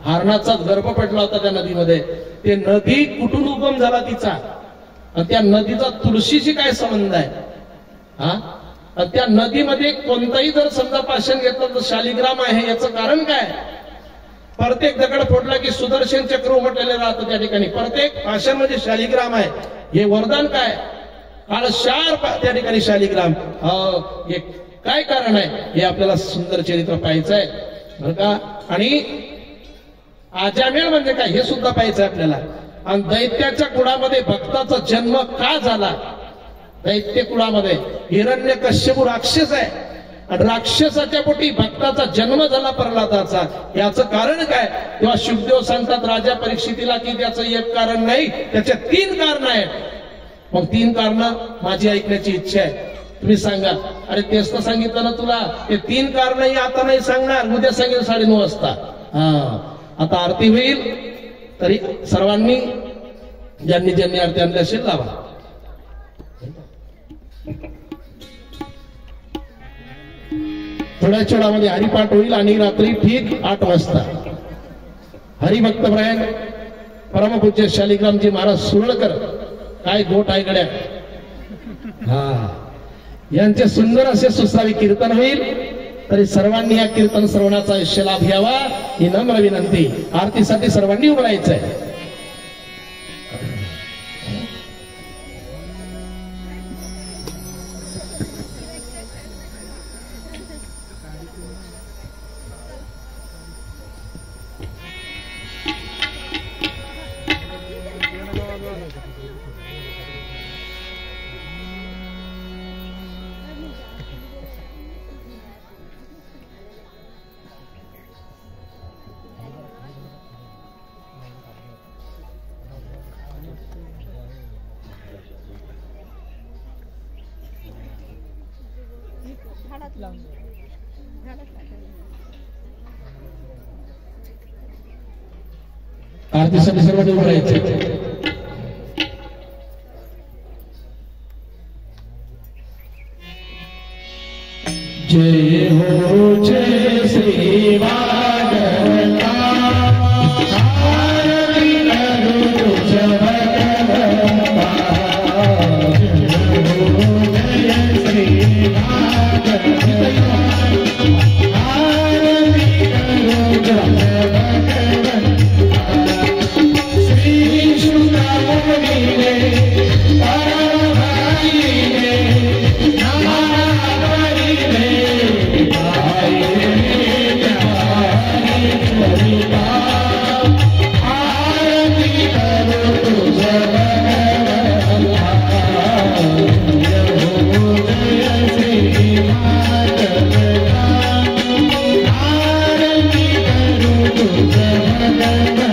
हरणाचा गर्भ पडला होता त्या नदीमध्ये. ते नदी कुठून उगम झाला तिचा, आणि त्या नदीचा तुळशीशी काय संबंध आहे. त्या नदीमध्ये कोणताही जर समजा पाषाण घेतलं तर शालिग्राम आहे. याचं कारण काय. प्रत्येक दगड फोडला की सुदर्शन चक्र उमटलेले राहतं त्या ठिकाणी. प्रत्येक पाषाण म्हणजे शालिग्राम आहे. हे वरदान काय, काळ शार्प त्या ठिकाणी शालिग्राम. हे काय कारण आहे हे आपल्याला सुंदर चरित्र पाहायचं आहे बरं का. आणि आजामेळ म्हणजे काय हे सुद्धा पाहायचं आपल्याला. आणि दैत्याच्या कुळामध्ये भक्ताचा जन्म का झाला. दैत्य कुळामध्ये हिरण्यकश्यप राक्षस आहे. आणि राक्षसाच्या पोटी भक्ताचा जन्म झाला प्रल्हादाचा. याचं कारण काय? तेव्हा शुभदेव सांगतात राजा परीक्षितीला की त्याचं एक कारण नाही, त्याचे 3 कारण आहेत. मग 3 कारण माझी ऐकण्याची इच्छा आहे, तुम्ही सांगा. अरे तेच तर सांगितलं ना तुला, ते 3 कारण आता नाही सांगणार, उद्या सांगेल 9:30 वाजता. आता आरती होईल, तरी सर्वांनी ज्यांनी ज्यांनी आरती आणली असेल लावा. थोड्याच वेळामध्ये हरिपाठ होईल आणि रात्री ठीक 8 वाजता हरिभक्त ब्रायन परमपूज्य शालिग्रामजी महाराज सुरळकर, काय गोट आहे गड्या, यांचे सुंदर असे सुसावी कीर्तन होईल. तरी सर्वांनी या कीर्तन श्रवणाचा यश लाभ घ्यावा ही नम्र विनंती. आरतीसाठी सर्वांनी उभं राहायचंय. आरतीसाठी सर्वांनी उभं राहायचं. जय हो जय श्री वागता आरती करू तुझ भगवंता. जय हो जय श्री वागता आरती करू तुझ भगवंता. श्री शुकामुनी रे परम भाई रे नामावरी रे भाई रे प्यारी कविता आरती करो तुझ भगवंता. हो जय श्री माधवता आरती करो तुझ भगवंता.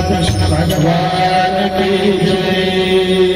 कृष्ण भगवान की जय।